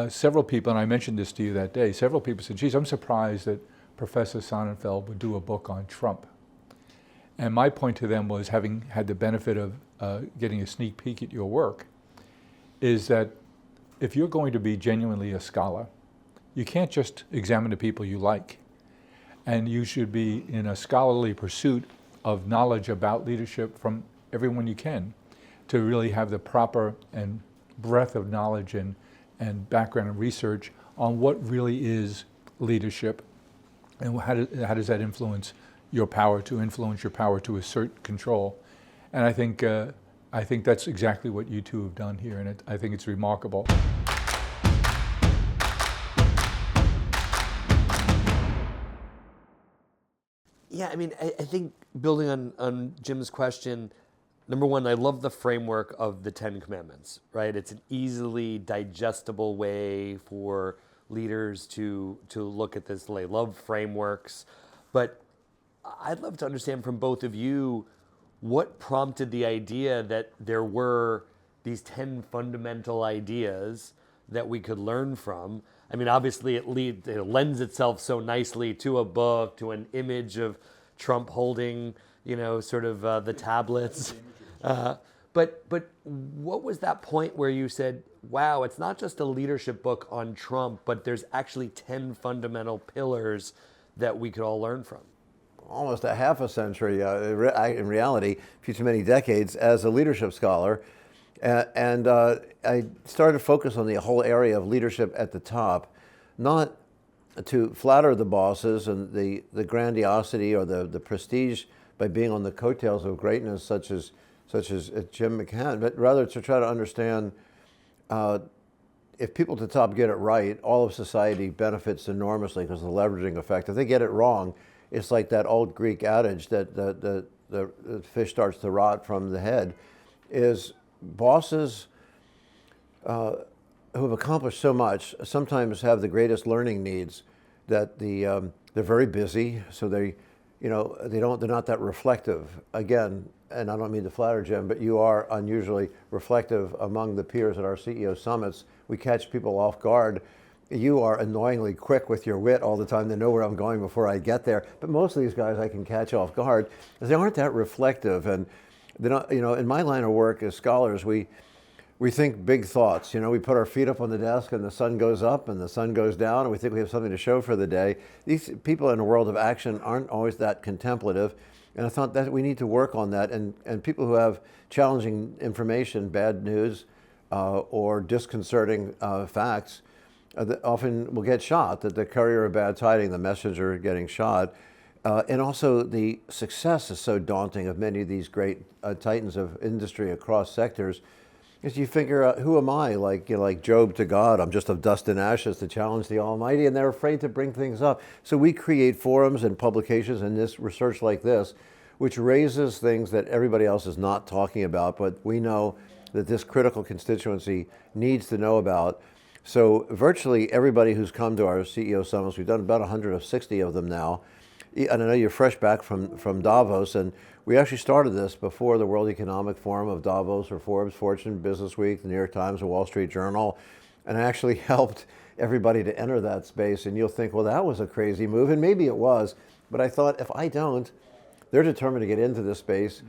Several people, and I mentioned this to you that day, several people said, geez, I'm surprised that Professor Sonnenfeld would do a book on Trump. And my point to them was, having had the benefit of getting a sneak peek at your work, is that if you're going to be genuinely a scholar, you can't just examine the people you like. And you should be in a scholarly pursuit of knowledge about leadership from everyone you can, to really have the proper and breadth of knowledge and background and research on what really is leadership, and how does that influence your power to assert control. And I think that's exactly what you two have done here, and I think it's remarkable. Yeah, I mean, I think building on Jim's question, number one, I love the framework of the 10 Commandments, right? It's an easily digestible way for leaders to look at this. They love frameworks. But I'd love to understand from both of you what prompted the idea that there were these 10 fundamental ideas that we could learn from. I mean, obviously it lends itself so nicely to a book, to an image of Trump holding, sort of the tablets. But what was that point where you said, wow, it's not just a leadership book on Trump, but there's actually 10 fundamental pillars that we could all learn from? Almost a half a century, in reality, a few too many decades as a leadership scholar. And I started to focus on the whole area of leadership at the top, not to flatter the bosses and the grandiosity or the prestige by being on the coattails of greatness such as Jim McCann, but rather to try to understand if people at the top get it right, all of society benefits enormously because of the leveraging effect. If they get it wrong, it's like that old Greek adage that the fish starts to rot from the head. Is bosses who have accomplished so much sometimes have the greatest learning needs. That they're very busy, so they're not that reflective. Again, and I don't mean to flatter Jim, but you are unusually reflective among the peers at our CEO summits. We catch people off guard. You are annoyingly quick with your wit all the time to know where I'm going before I get there. But most of these guys I can catch off guard because they aren't that reflective. And they're not, in my line of work as scholars, we think big thoughts. We put our feet up on the desk and the sun goes up and the sun goes down and we think we have something to show for the day. These people in a world of action aren't always that contemplative. And I thought that we need to work on that. And people who have challenging information, bad news, or disconcerting facts, that often will get shot, that the courier of bad tidings, the messenger getting shot. And also the success is so daunting of many of these great titans of industry across sectors. As you figure out, who am I? Like Job to God, I'm just of dust and ashes to challenge the Almighty, and they're afraid to bring things up. So we create forums and publications and this research like this, which raises things that everybody else is not talking about, but we know that this critical constituency needs to know about. So virtually everybody who's come to our CEO summits, we've done about 160 of them now, and I know you're fresh back from Davos, and we actually started this before the World Economic Forum of Davos or Forbes, Fortune, Business Week, the New York Times, the Wall Street Journal, and I actually helped everybody to enter that space. And you'll think, well, that was a crazy move, and maybe it was, but I thought if I don't, they're determined to get into this space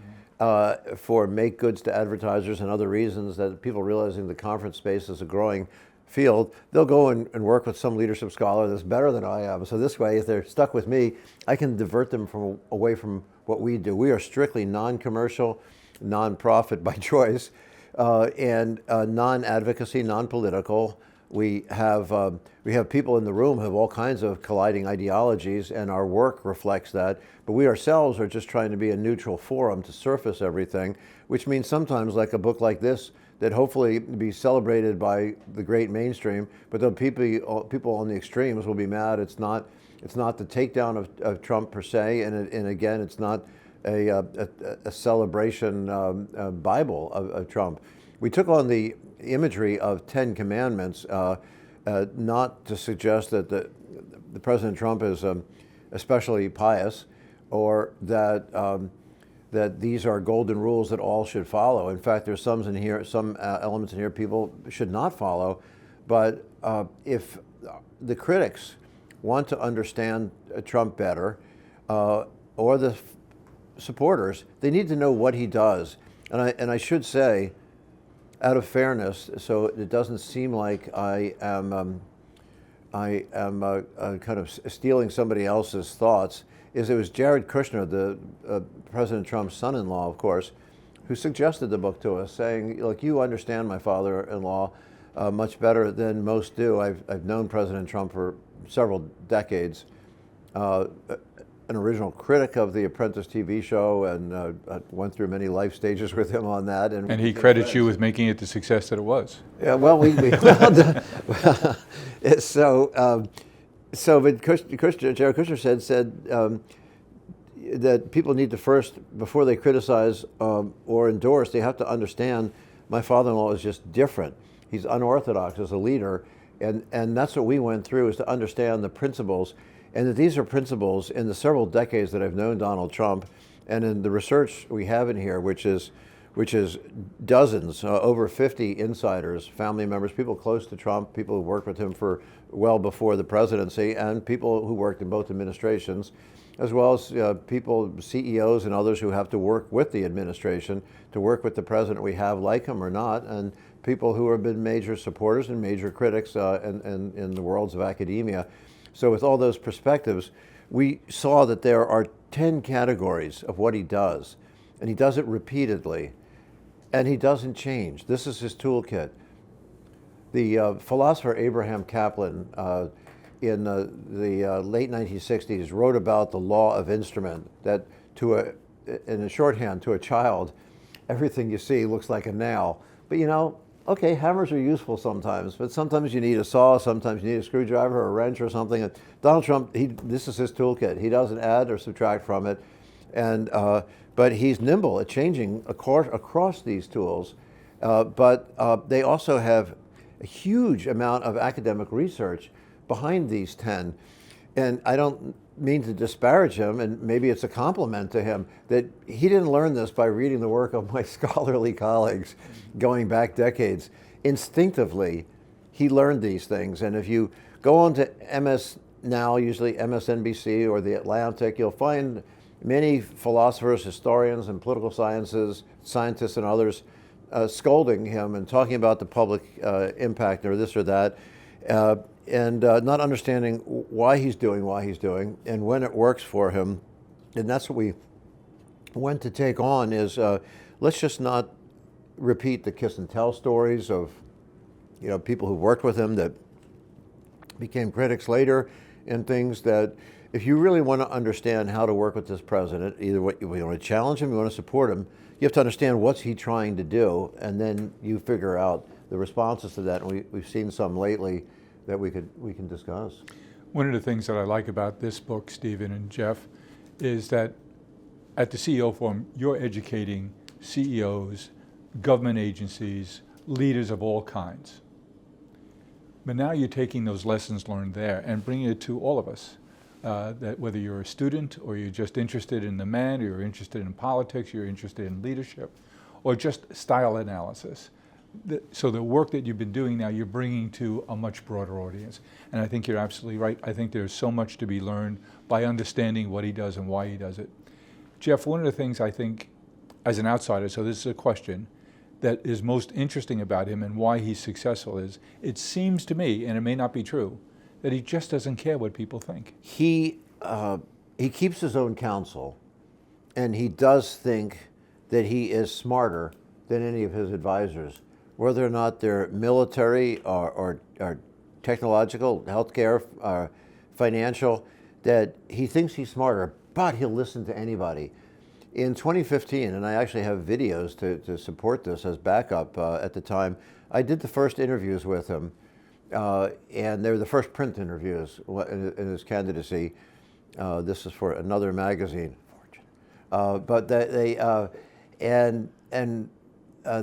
for make goods to advertisers and other reasons that people realizing the conference space is a growing field, they'll go and work with some leadership scholar that's better than I am. So this way, if they're stuck with me, I can divert them away from what we do. We are strictly non-commercial, non-profit by choice, and non-advocacy, non-political. We have people in the room who have all kinds of colliding ideologies, and our work reflects that. But we ourselves are just trying to be a neutral forum to surface everything, which means sometimes, like a book like this, that hopefully be celebrated by the great mainstream, but the people on the extremes will be mad. It's not the takedown of Trump per se, and again, it's not a celebration Bible of Trump. We took on the imagery of 10 Commandments, not to suggest that the President Trump is especially pious, or that these are golden rules that all should follow. In fact, there's some elements in here people should not follow, But if the critics want to understand Trump better, or the supporters, they need to know what he does. And I should say, out of fairness, so it doesn't seem like I am kind of stealing somebody else's thoughts, it was Jared Kushner, the President Trump's son-in-law, of course, who suggested the book to us, saying, look, you understand my father-in-law much better than most do. I've known President Trump for several decades. An original critic of the Apprentice TV show, and I went through many life stages with him on that. And he credits you with making it the success that it was. Yeah, well, but Jared Kushner said that people need to first, before they criticize or endorse, they have to understand my father-in-law is just different. He's unorthodox as a leader, and that's what we went through, is to understand the principles, and that these are principles in the several decades that I've known Donald Trump, and in the research we have in here, which is dozens, over 50 insiders, family members, people close to Trump, people who worked with him for well before the presidency, and people who worked in both administrations, as well as people, CEOs and others who have to work with the administration, to work with the president we have, like him or not, and people who have been major supporters and major critics in the worlds of academia. So with all those perspectives, we saw that there are 10 categories of what he does, and he does it repeatedly, and he doesn't change. This is his toolkit. The philosopher Abraham Kaplan in the late 1960s wrote about the law of instrument, that in a shorthand, to a child, everything you see looks like a nail. But okay, hammers are useful sometimes, but sometimes you need a saw, sometimes you need a screwdriver or a wrench or something. And Donald Trump, this is his toolkit. He doesn't add or subtract from it, but he's nimble at changing across these tools. But they also have a huge amount of academic research behind these 10. And I don't mean to disparage him, and maybe it's a compliment to him, that he didn't learn this by reading the work of my scholarly colleagues going back decades. Instinctively, he learned these things. And if you go on to MS Now, usually MSNBC or The Atlantic, you'll find many philosophers, historians, and political scientists and others scolding him and talking about the public impact or this or that, and not understanding why he's doing and when it works for him. And that's what we went to take on, is let's just not repeat the kiss and tell stories of people who worked with him that became critics later, and things that, if you really want to understand how to work with this president, either what you want to challenge him, you want to support him, you have to understand what's he trying to do, and then you figure out the responses to that. And we've seen some lately that we can discuss. One of the things that I like about this book, Steven and Jeff, is that at the CEO Forum, you're educating CEOs, government agencies, leaders of all kinds. But now you're taking those lessons learned there and bringing it to all of us. That whether you're a student, or you're just interested in the man, or you're interested in politics, you're interested in leadership, or just style analysis. So the work that you've been doing now, you're bringing to a much broader audience. And I think you're absolutely right. I think there's so much to be learned by understanding what he does and why he does it. Jeff, one of the things I think, as an outsider, so this is a question, that is most interesting about him and why he's successful is, it seems to me, and it may not be true, that he just doesn't care what people think. He keeps his own counsel, and he does think that he is smarter than any of his advisors, whether or not they're military or technological, healthcare, or financial, that he thinks he's smarter, but he'll listen to anybody. In 2015, and I actually have videos to support this as backup at the time, I did the first interviews with him, and they were the first print interviews in his candidacy. This is for another magazine, Fortune. But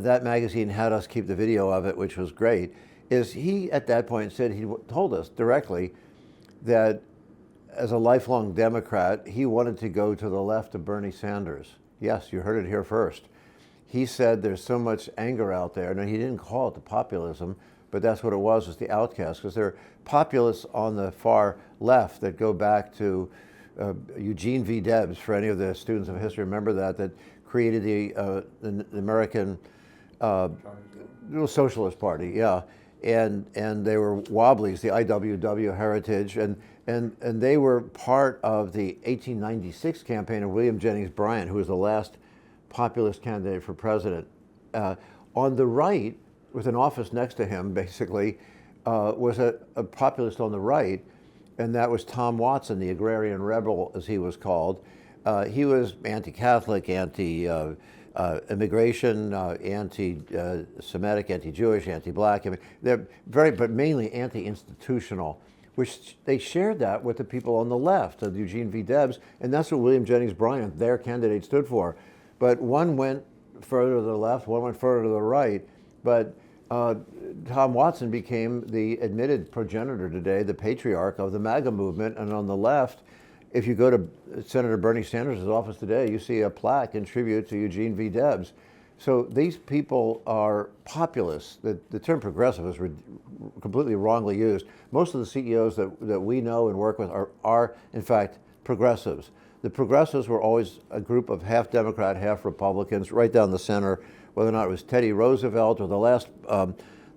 that magazine had us keep the video of it, which was great. Is he at that point said, he told us directly that as a lifelong Democrat, he wanted to go to the left of Bernie Sanders. Yes, you heard it here first. He said there's so much anger out there. Now, he didn't call it the populism, but that's what it was the outcasts, because they're populists on the far left that go back to Eugene V. Debs, for any of the students of history remember that created the American Socialist Party, yeah. And they were Wobblies, the IWW heritage, and they were part of the 1896 campaign of William Jennings Bryan, who was the last populist candidate for president. On the right, with an office next to him, basically, was a populist on the right, and that was Tom Watson, the agrarian rebel, as he was called. He was anti-Catholic, anti-immigration, anti-Semitic, anti-Jewish, anti-black. I mean, they're but mainly anti-institutional, which they shared that with the people on the left, of Eugene V. Debs, and that's what William Jennings Bryan, their candidate, stood for. But one went further to the left, one went further to the right, but Tom Watson became the admitted progenitor today, the patriarch of the MAGA movement. And on the left, if you go to Senator Bernie Sanders' office today, you see a plaque in tribute to Eugene V. Debs. So these people are populists. The term progressive is completely wrongly used. Most of the CEOs that we know and work with are in fact, progressives. The progressives were always a group of half Democrat, half Republicans, right down the center, whether or not it was Teddy Roosevelt or the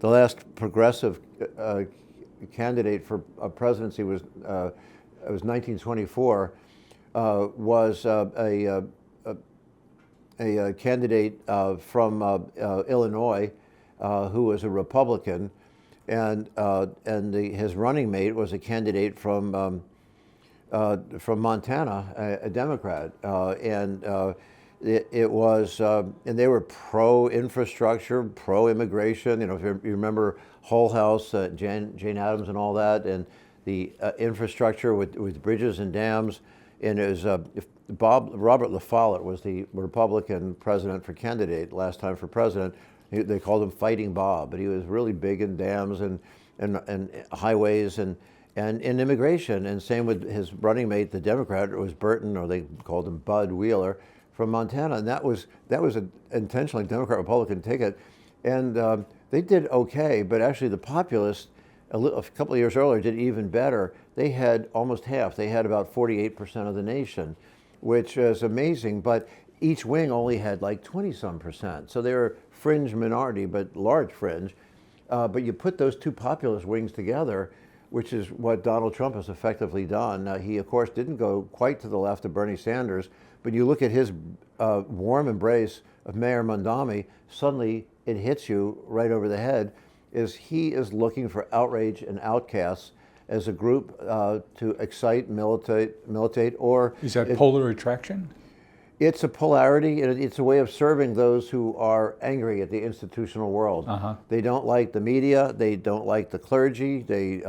last progressive candidate for presidency was 1924, was a candidate from Illinois who was a Republican, and his running mate was a candidate from Montana, a Democrat, and they were pro-infrastructure, pro-immigration. You know, if you remember Hull House, Jane Addams, and all that, and the infrastructure with bridges and dams. And it was Robert La Follette was the Republican president for candidate last time for president. They called him Fighting Bob, but he was really big in dams and highways and in immigration. And same with his running mate, the Democrat, it was Burton, or they called him Bud Wheeler, from Montana. And that was an intentionally Democrat-Republican ticket. And they did okay, but actually the populists, a couple of years earlier, did even better. They had almost half. They had about 48% of the nation, which is amazing, but each wing only had like 20-some%. So they were fringe minority, but large fringe. But you put those two populist wings together, which is what Donald Trump has effectively done. He, of course, didn't go quite to the left of Bernie Sanders, but you look at his warm embrace of Mayor Mondami, suddenly it hits you right over the head. He is looking for outrage and outcasts as a group to excite, militate, or... Is that polar attraction? It's a polarity, and it's a way of serving those who are angry at the institutional world. They don't like the media, they don't like the clergy, they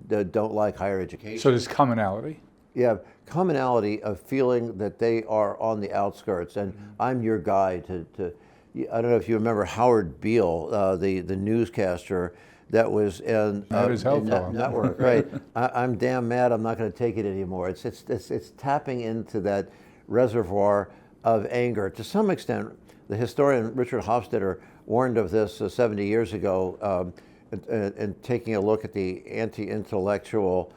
don't like higher education. So there's commonality? Yeah, commonality of feeling that they are on the outskirts, and I'm your guy to I don't know if you remember Howard Beale, the newscaster that was in network, right? I'm damn mad. I'm not going to take it anymore. It's tapping into that reservoir of anger. To some extent, the historian Richard Hofstadter warned of this 70 years ago, and taking a look at the anti-intellectual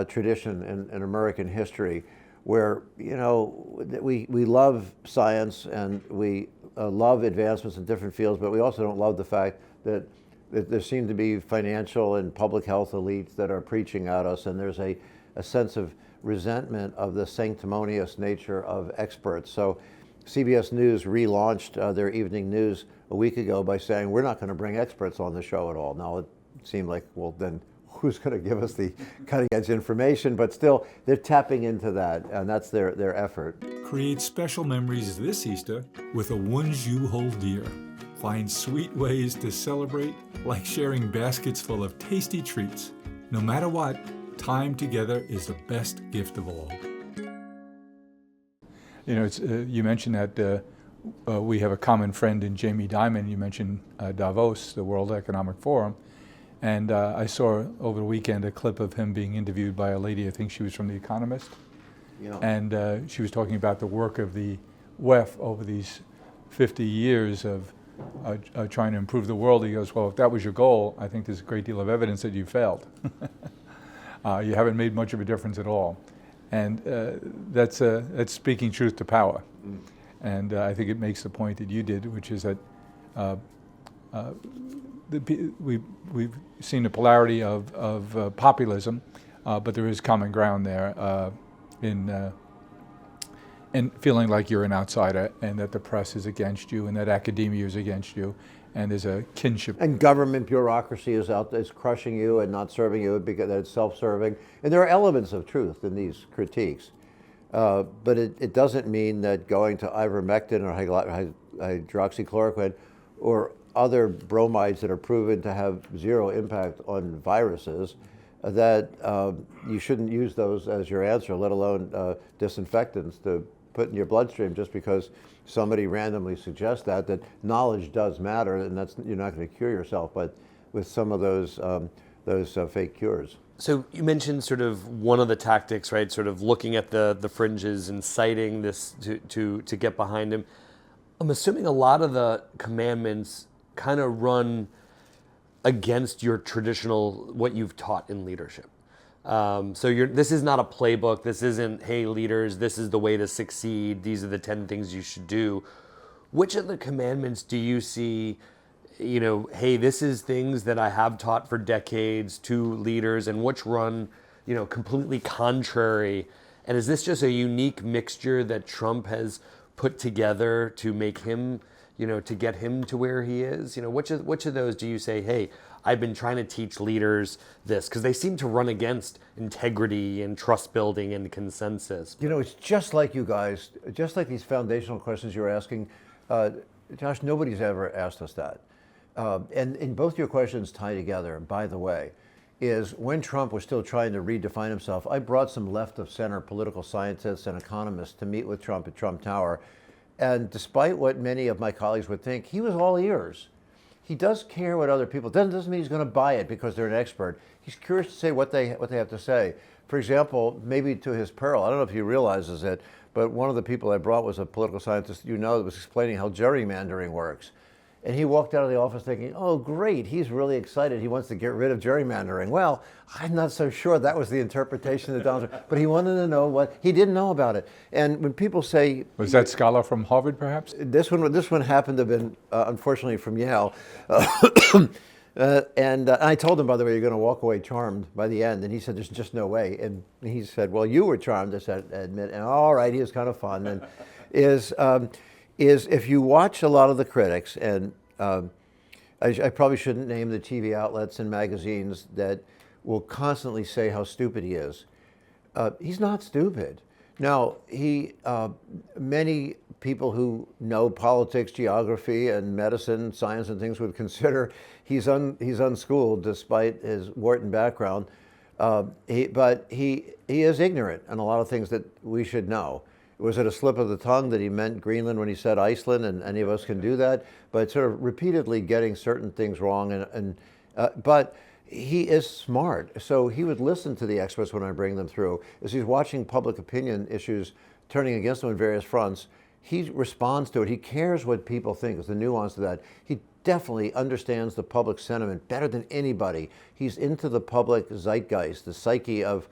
tradition in American history, where we love science and we love advancements in different fields, but we also don't love the fact that there seem to be financial and public health elites that are preaching at us, and there's a sense of resentment of the sanctimonious nature of experts. So CBS News relaunched their evening news a week ago by saying, we're not going to bring experts on the show at all. Now, it seemed like, well, then who's going to give us the cutting edge information? But still, they're tapping into that, and that's their effort. Create special memories this Easter with the ones you hold dear. Find sweet ways to celebrate, like sharing baskets full of tasty treats. No matter what, time together is the best gift of all. You know, you mentioned that we have a common friend in Jamie Dimon. You mentioned Davos, the World Economic Forum. And I saw over the weekend a clip of him being interviewed by a lady, I think she was from The Economist. Yeah. And she was talking about the work of the WEF over these 50 years of trying to improve the world. He goes, well, if that was your goal, I think there's a great deal of evidence that you failed. You haven't made much of a difference at all. And that's speaking truth to power. And I think it makes the point that you did, which is that we've seen the polarity of populism, but there is common ground there in feeling like you're an outsider and that the press is against you and that academia is against you, and there's a kinship. And government bureaucracy is crushing you and not serving you because it's self-serving. And there are elements of truth in these critiques. But it doesn't mean that going to ivermectin or hydroxychloroquine or other bromides that are proven to have zero impact on viruses, that you shouldn't use those as your answer, let alone disinfectants to put in your bloodstream just because somebody randomly suggests that knowledge does matter, and you're not going to cure yourself, but with some of those fake cures. So you mentioned sort of one of the tactics, right? Sort of looking at the fringes and citing this to get behind him. I'm assuming a lot of the commandments kind of run against your traditional, what you've taught in leadership. So this is not a playbook. This isn't, hey, leaders, this is the way to succeed. These are the 10 things you should do. Which of the commandments do you see, hey, this is things that I have taught for decades to leaders, and which run, completely contrary? And is this just a unique mixture that Trump has put together to make him, to get him to where he is? Which of those do you say, hey, I've been trying to teach leaders this? Because they seem to run against integrity and trust building and consensus. It's just like you guys, just like these foundational questions you're asking. Josh, nobody's ever asked us that. And in both your questions tie together, by the way, is when Trump was still trying to redefine himself, I brought some left of center political scientists and economists to meet with Trump at Trump Tower. And despite what many of my colleagues would think, he was all ears. He does care what other people, doesn't mean he's going to buy it because they're an expert. He's curious to say what they have to say. For example, maybe to his peril, I don't know if he realizes it, but one of the people I brought was a political scientist that was explaining how gerrymandering works. And he walked out of the office thinking, oh, great, he's really excited. He wants to get rid of gerrymandering. Well, I'm not so sure that was the interpretation of Donald Trump, but he wanted to know what, he didn't know about it. And when people say... Was that scholar from Harvard, perhaps? This one happened to have been, unfortunately, from Yale. And I told him, by the way, you're going to walk away charmed by the end. And he said, there's just no way. And he said, well, you were charmed, I said, admit. And all right, he was kind of fun. And is if you watch a lot of the critics, and I probably shouldn't name the TV outlets and magazines that will constantly say how stupid he is. He's not stupid. Now, many people who know politics, geography, and medicine, science, and things would consider he's unschooled despite his Wharton background. But he is ignorant on a lot of things that we should know. Was it a slip of the tongue that he meant Greenland when he said Iceland, and any of us can do that? But sort of repeatedly getting certain things wrong, but he is smart, so he would listen to the experts when I bring them through. As he's watching public opinion issues turning against him on various fronts, he responds to it. He cares what people think. There's the nuance to that. He definitely understands the public sentiment better than anybody. He's into the public zeitgeist, the psyche of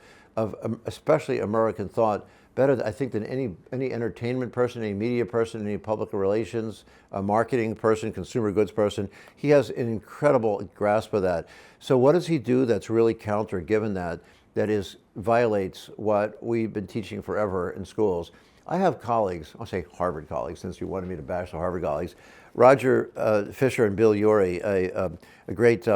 especially American thought, better, I think, than any entertainment person, any media person, any public relations, marketing person, consumer goods person. He has an incredible grasp of that. So what does he do that's really counter, given that violates what we've been teaching forever in schools? I have colleagues, I'll say Harvard colleagues, since you wanted me to bash the Harvard colleagues, Roger Fisher and Bill Urey, a great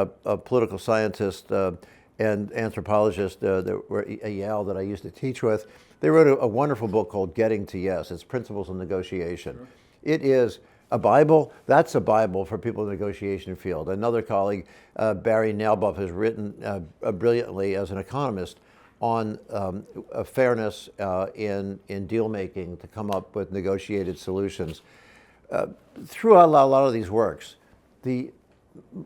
political scientist and anthropologist that were at Yale that I used to teach with. They wrote a wonderful book called Getting to Yes. It's Principles of Negotiation. Sure. It is a Bible. That's a Bible for people in the negotiation field. Another colleague, Barry Nailbuff, has written brilliantly as an economist on fairness in deal making to come up with negotiated solutions. Throughout a lot of these works, a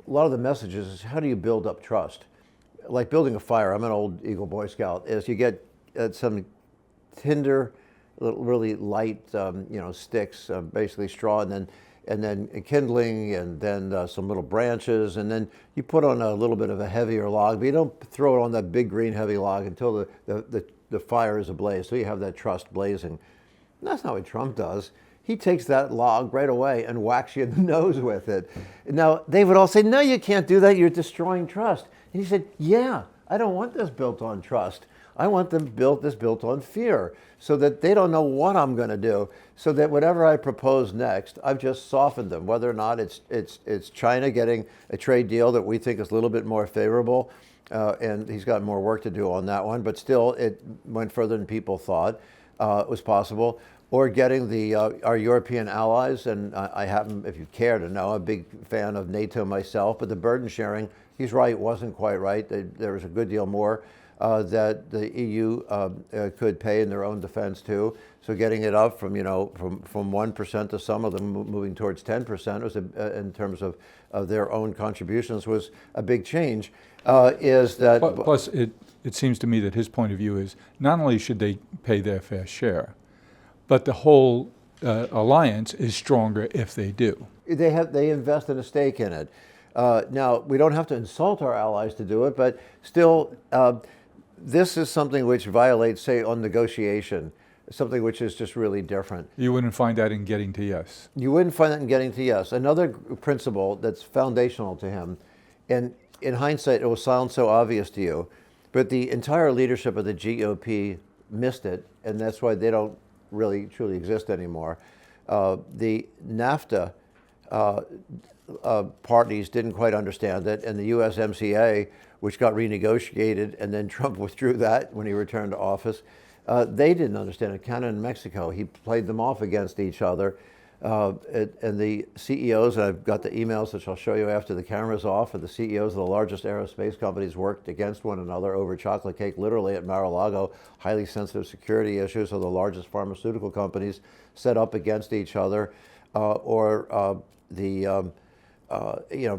lot of the messages is how do you build up trust? Like building a fire. I'm an old Eagle Boy Scout. Is you get some tinder, really light, sticks, basically straw, and then and then kindling, and then some little branches, and then you put on a little bit of a heavier log, but you don't throw it on that big green heavy log until the fire is ablaze, so you have that trust blazing. And that's not what Trump does. He takes that log right away and whacks you in the nose with it. Now, they would all say, no, you can't do that, you're destroying trust. And he said, yeah, I don't want this built on trust. I want this built on fear, so that they don't know what I'm going to do, so that whatever I propose next, I've just softened them, whether or not it's China getting a trade deal that we think is a little bit more favorable, and he's got more work to do on that one, but still it went further than people thought was possible, or getting our European allies, and I happen, if you care to know, a big fan of NATO myself, but the burden sharing, he's right, wasn't quite right. There was a good deal more that the EU could pay in their own defense too. So getting it up from 1% to some of them moving towards 10% was in terms of their own contributions was a big change. Plus, it seems to me that his point of view is not only should they pay their fair share, but the whole alliance is stronger if they do. They invest in a stake in it. Now, we don't have to insult our allies to do it, but still, this is something which violates, say, on negotiation, something which is just really different. You wouldn't find that in getting to yes. You wouldn't find that in getting to yes. Another principle that's foundational to him, and in hindsight, it will sound so obvious to you, but the entire leadership of the GOP missed it, and that's why they don't really truly exist anymore. The NAFTA parties didn't quite understand it, and the USMCA, which got renegotiated, and then Trump withdrew that when he returned to office, they didn't understand it. Canada and Mexico, he played them off against each other. And the CEOs, and I've got the emails which I'll show you after the camera's off, and the CEOs of the largest aerospace companies worked against one another over chocolate cake, literally at Mar-a-Lago. Highly sensitive security issues of the largest pharmaceutical companies set up against each other,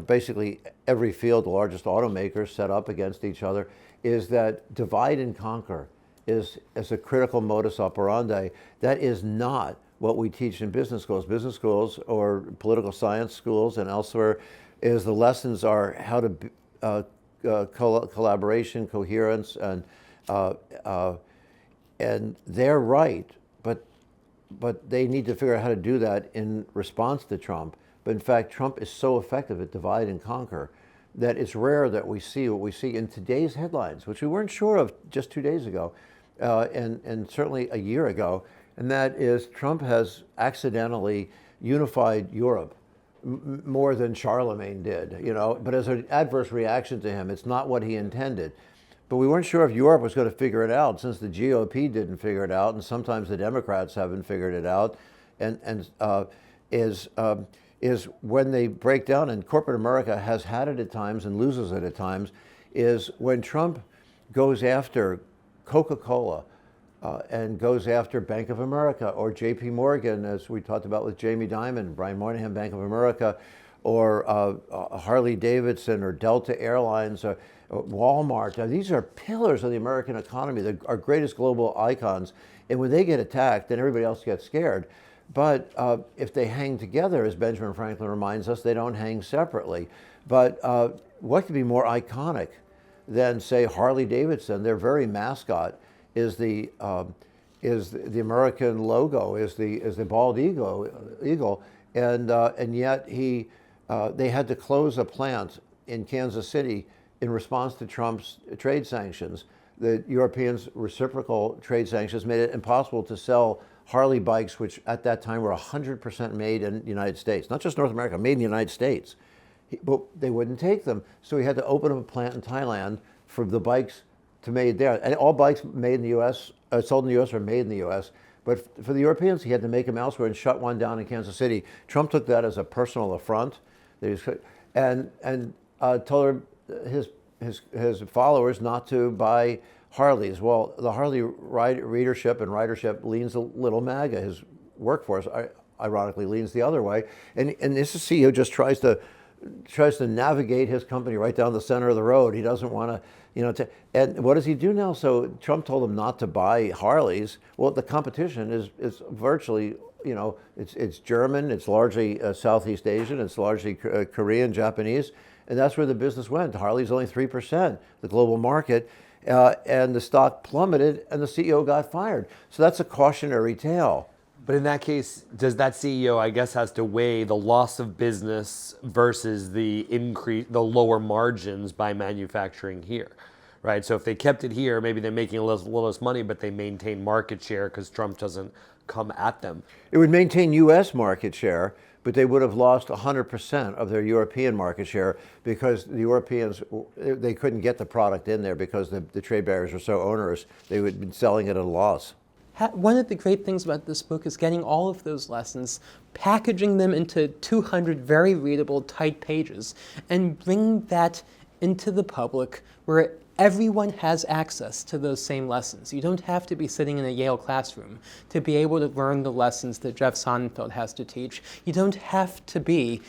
basically every field, the largest automakers set up against each other. Is that divide and conquer is a critical modus operandi. That is not what we teach in business schools. Business schools or political science schools and elsewhere is the lessons are how to collaboration, coherence, and they're right, but they need to figure out how to do that in response to Trump. But in fact, Trump is so effective at divide and conquer that it's rare that we see what we see in today's headlines, which we weren't sure of just 2 days ago, and certainly a year ago. And that is Trump has accidentally unified Europe more than Charlemagne did, but as an adverse reaction to him, it's not what he intended. But we weren't sure if Europe was going to figure it out, since the GOP didn't figure it out, and sometimes the Democrats haven't figured it out, is when they break down, and corporate America has had it at times and loses it at times, is when Trump goes after Coca-Cola and goes after Bank of America or JP Morgan, as we talked about with Jamie Dimon, Brian Moynihan, Bank of America, or Harley Davidson or Delta Airlines, or Walmart. Now, these are pillars of the American economy, our greatest global icons. And when they get attacked, then everybody else gets scared. But if they hang together, as Benjamin Franklin reminds us, they don't hang separately. But what could be more iconic than, say, Harley Davidson? Their very mascot is the American logo, is the bald eagle, and yet they had to close a plant in Kansas City in response to Trump's trade sanctions. The Europeans' reciprocal trade sanctions made it impossible to sell Harley bikes, which at that time were 100% made in the United States, not just North America, made in the United States. But they wouldn't take them, so he had to open up a plant in Thailand for the bikes to made there. And all bikes made in the U.S., sold in the U.S. are made in the U.S. But for the Europeans, he had to make them elsewhere and shut one down in Kansas City. Trump took that as a personal affront, and told his followers not to buy Harleys. Well, the Harley readership and ridership leans a little MAGA. His workforce, ironically, leans the other way. And this CEO just tries to tries to navigate his company right down the center of the road. He doesn't want to, and what does he do now? So Trump told him not to buy Harleys. Well, the competition is virtually, it's German, it's largely Southeast Asian, it's largely Korean, Japanese, and that's where the business went. Harley's only 3%, the global market, and the stock plummeted, and the CEO got fired. So that's a cautionary tale. But in that case, does that CEO, I guess, has to weigh the loss of business versus the lower margins by manufacturing here, right? So if they kept it here, maybe they're making a little less money, but they maintain market share because Trump doesn't come at them. It would maintain U.S. market share, but they would have lost 100% of their European market share because the Europeans, they couldn't get the product in there because the trade barriers were so onerous. They would have been selling it at a loss. One of the great things about this book is getting all of those lessons, packaging them into 200 very readable, tight pages, and bringing that into the public where everyone has access to those same lessons. You don't have to be sitting in a Yale classroom to be able to learn the lessons that Jeff Sonnenfeld has to teach. You don't have to be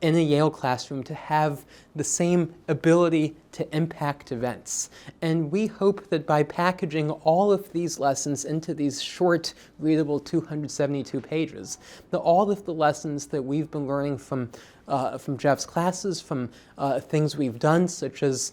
in a Yale classroom to have the same ability to impact events. And we hope that by packaging all of these lessons into these short, readable 272 pages, that all of the lessons that we've been learning from Jeff's classes, from things we've done, such as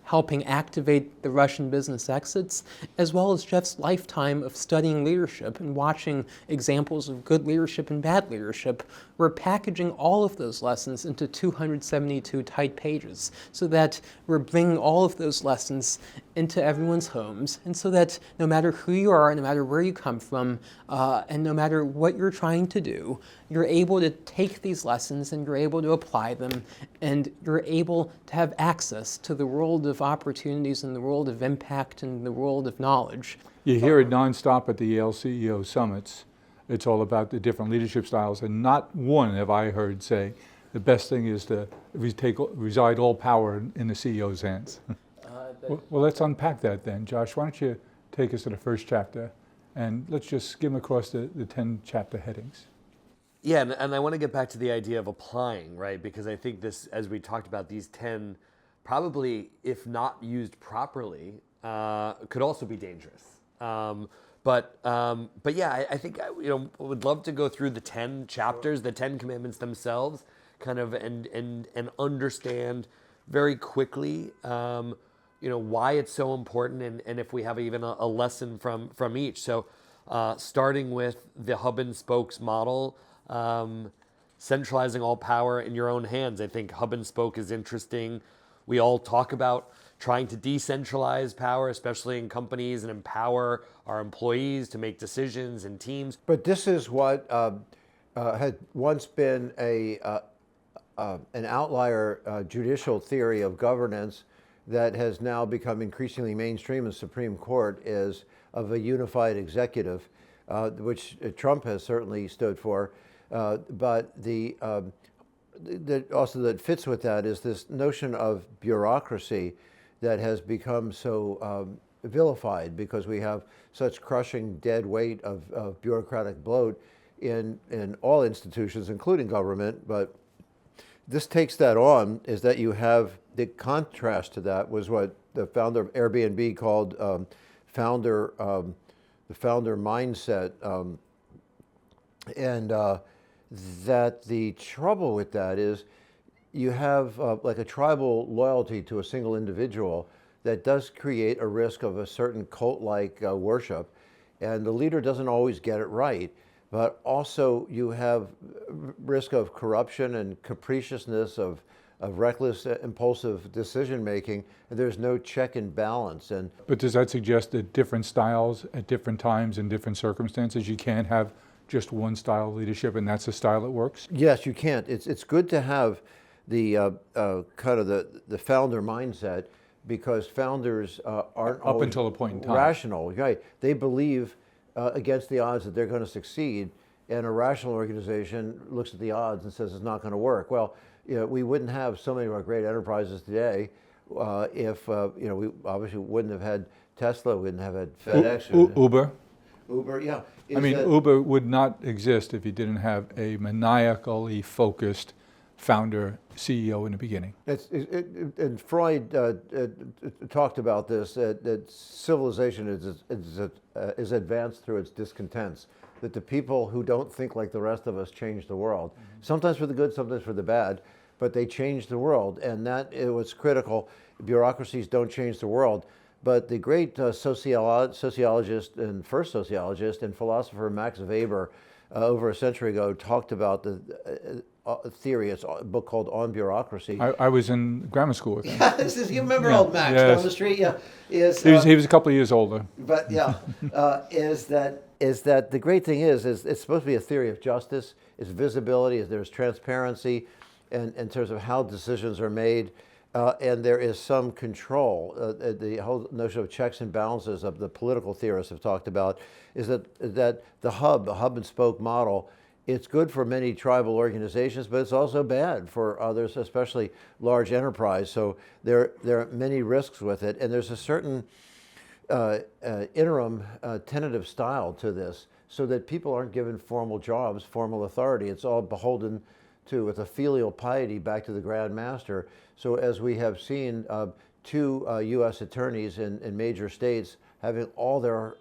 helping activate the Russian business exits, as well as Jeff's lifetime of studying leadership and watching examples of good leadership and bad leadership, we're packaging all of those lessons into 272 tight pages so that we're bringing all of those lessons into everyone's homes, and so that no matter who you are, no matter where you come from, and no matter what you're trying to do, you're able to take these lessons and you're able to apply them, and you're able to have access to the world of opportunities and the world of impact and the world of knowledge. You hear it nonstop at the Yale CEO summits. It's all about the different leadership styles, and not one have I heard say the best thing is to reside all power in the CEO's hands. Well, let's unpack that then. Josh, why don't you take us to the first chapter, and let's just skim across the 10 chapter headings. Yeah, and I want to get back to the idea of applying, right? Because I think this, as we talked about, these 10 probably, if not used properly, could also be dangerous. But yeah, I think I would love to go through the 10 chapters, the 10 commandments themselves, kind of and understand very quickly, why it's so important, and if we have even a lesson from each. So, starting with the hub and spokes model. Centralizing all power in your own hands. I think hub and spoke is interesting. We all talk about trying to decentralize power, especially in companies, and empower our employees to make decisions in teams. But this is what had once been an outlier judicial theory of governance that has now become increasingly mainstream in the Supreme Court, is of a unified executive, which Trump has certainly stood for. But also that fits with that is this notion of bureaucracy that has become so vilified because we have such crushing dead weight of bureaucratic bloat in all institutions, including government. But this takes that on, is that you have the contrast to that was what the founder of Airbnb called the founder mindset, and that the trouble with that is you have like a tribal loyalty to a single individual that does create a risk of a certain cult-like worship, and the leader doesn't always get it right. But also you have risk of corruption and capriciousness, of reckless, impulsive decision-making, and there's no check and balance. But does that suggest that different styles at different times and different circumstances, you can't have just one style of leadership and that's the style that works? Yes, you can't. It's good to have the kind of the founder mindset, because founders aren't up until a point in time rational. Right? They believe against the odds that they're going to succeed, and a rational organization looks at the odds and says it's not going to work. Well, we wouldn't have so many of our great enterprises today if we obviously wouldn't have had Tesla, wouldn't have had FedEx. Uber, yeah. Uber would not exist if you didn't have a maniacally focused founder, CEO in the beginning. And Freud talked about this, that civilization is advanced through its discontents, that the people who don't think like the rest of us change the world, sometimes for the good, sometimes for the bad, but they change the world, and that it was critical. Bureaucracies don't change the world, but the great sociologist and first sociologist and philosopher Max Weber over a century ago talked about the theory. It's a book called On Bureaucracy. I was in grammar school with him. You remember old Max Yes. down the street? Yeah, He was a couple of years older. But yeah, is that the great thing is it's supposed to be a theory of justice, it's visibility, there's transparency, and in terms of how decisions are made, and there is some control. The whole notion of checks and balances of the political theorists have talked about is that the hub and spoke model, it's good for many tribal organizations, but it's also bad for others, especially large enterprise. So there are many risks with it, and there's a certain interim tentative style to this, so that people aren't given formal jobs, formal authority. It's all beholden to, with a filial piety, back to the Grand Master. So as we have seen, two U.S. attorneys in major states having all their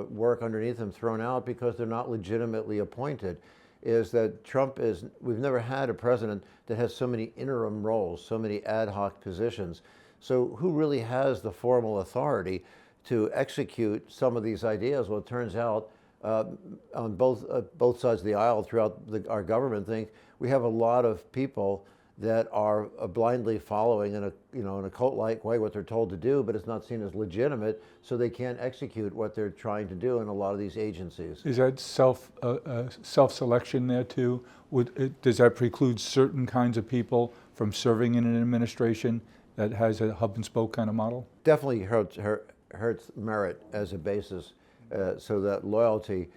work underneath them thrown out because they're not legitimately appointed, is that we've never had a president that has so many interim roles, so many ad hoc positions. So who really has the formal authority to execute some of these ideas? Well, it turns out on both sides of the aisle throughout our government think we have a lot of people that are blindly following in a cult-like way what they're told to do, but it's not seen as legitimate, so they can't execute what they're trying to do in a lot of these agencies. Is that self-selection there too? Does that preclude certain kinds of people from serving in an administration that has a hub and spoke kind of model? Definitely hurts merit as a basis, so that loyalty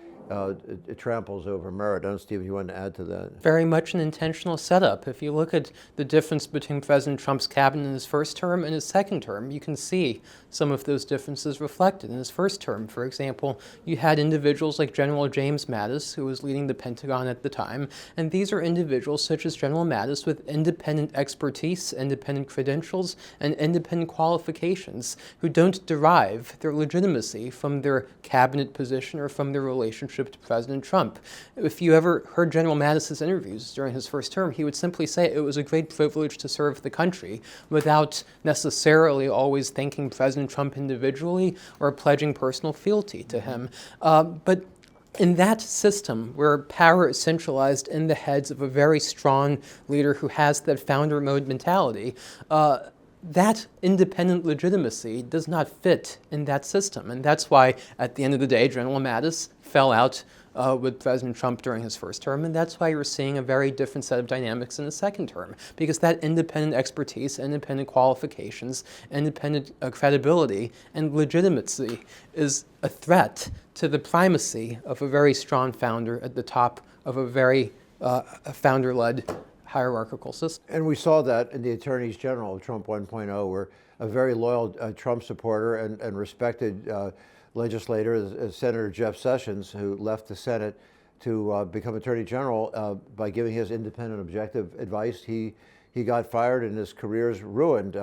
it tramples over merit. I don't know, Steven, you want to add to that? Very much an intentional setup. If you look at the difference between President Trump's cabinet in his first term and his second term, you can see some of those differences reflected. In his first term, for example, you had individuals like General James Mattis, who was leading the Pentagon at the time, and these are individuals such as General Mattis with independent expertise, independent credentials, and independent qualifications, who don't derive their legitimacy from their cabinet position or from their relationship to President Trump. If you ever heard General Mattis's interviews during his first term, he would simply say it was a great privilege to serve the country without necessarily always thanking President Trump individually or pledging personal fealty to him. But in that system, where power is centralized in the heads of a very strong leader who has that founder mode mentality, that independent legitimacy does not fit in that system. And that's why, at the end of the day, General Mattis fell out with President Trump during his first term, and that's why you're seeing a very different set of dynamics in the second term, because that independent expertise, independent qualifications, independent credibility, and legitimacy is a threat to the primacy of a very strong founder at the top of a very founder-led hierarchical system. And we saw that in the attorneys general of Trump 1.0, where a very loyal Trump supporter and respected legislator, Senator Jeff Sessions, who left the Senate to become attorney general by giving his independent, objective advice, he got fired and his career's ruined.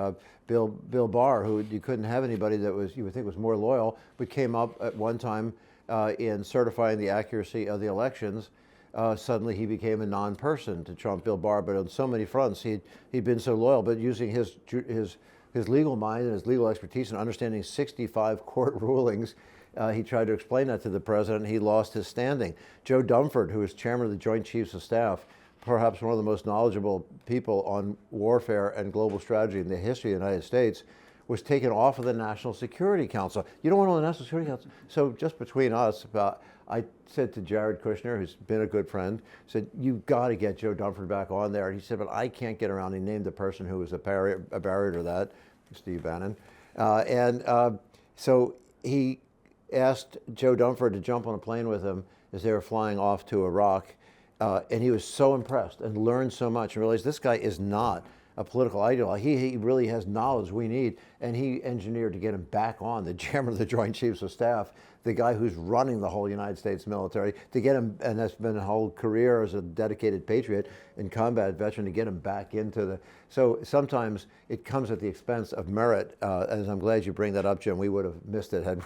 Bill Barr, who you couldn't have anybody that you would think was more loyal, but came up at one time in certifying the accuracy of the elections. Suddenly he became a non-person to Trump, Bill Barr, but on so many fronts he'd been so loyal, but using his legal mind and his legal expertise and understanding 65 court rulings, he tried to explain that to the president. He lost his standing. Joe Dunford, who was chairman of the Joint Chiefs of Staff, perhaps one of the most knowledgeable people on warfare and global strategy in the history of the United States, was taken off of the National Security Council. You don't want to know the National Security Council? So just between us, I said to Jared Kushner, who's been a good friend, said, you've got to get Joe Dunford back on there. And he said, but I can't get around. He named the person who was a barrier to that, Steve Bannon. So he asked Joe Dunford to jump on a plane with him as they were flying off to Iraq. And he was so impressed and learned so much and realized this guy is not a political ideologue. He really has knowledge we need, and he engineered to get him back on, the chairman of the Joint Chiefs of Staff, the guy who's running the whole United States military, to get him, and that's been a whole career as a dedicated patriot and combat veteran, to get him back into the. So sometimes it comes at the expense of merit, and I'm glad you bring that up, Jim. We would have missed it had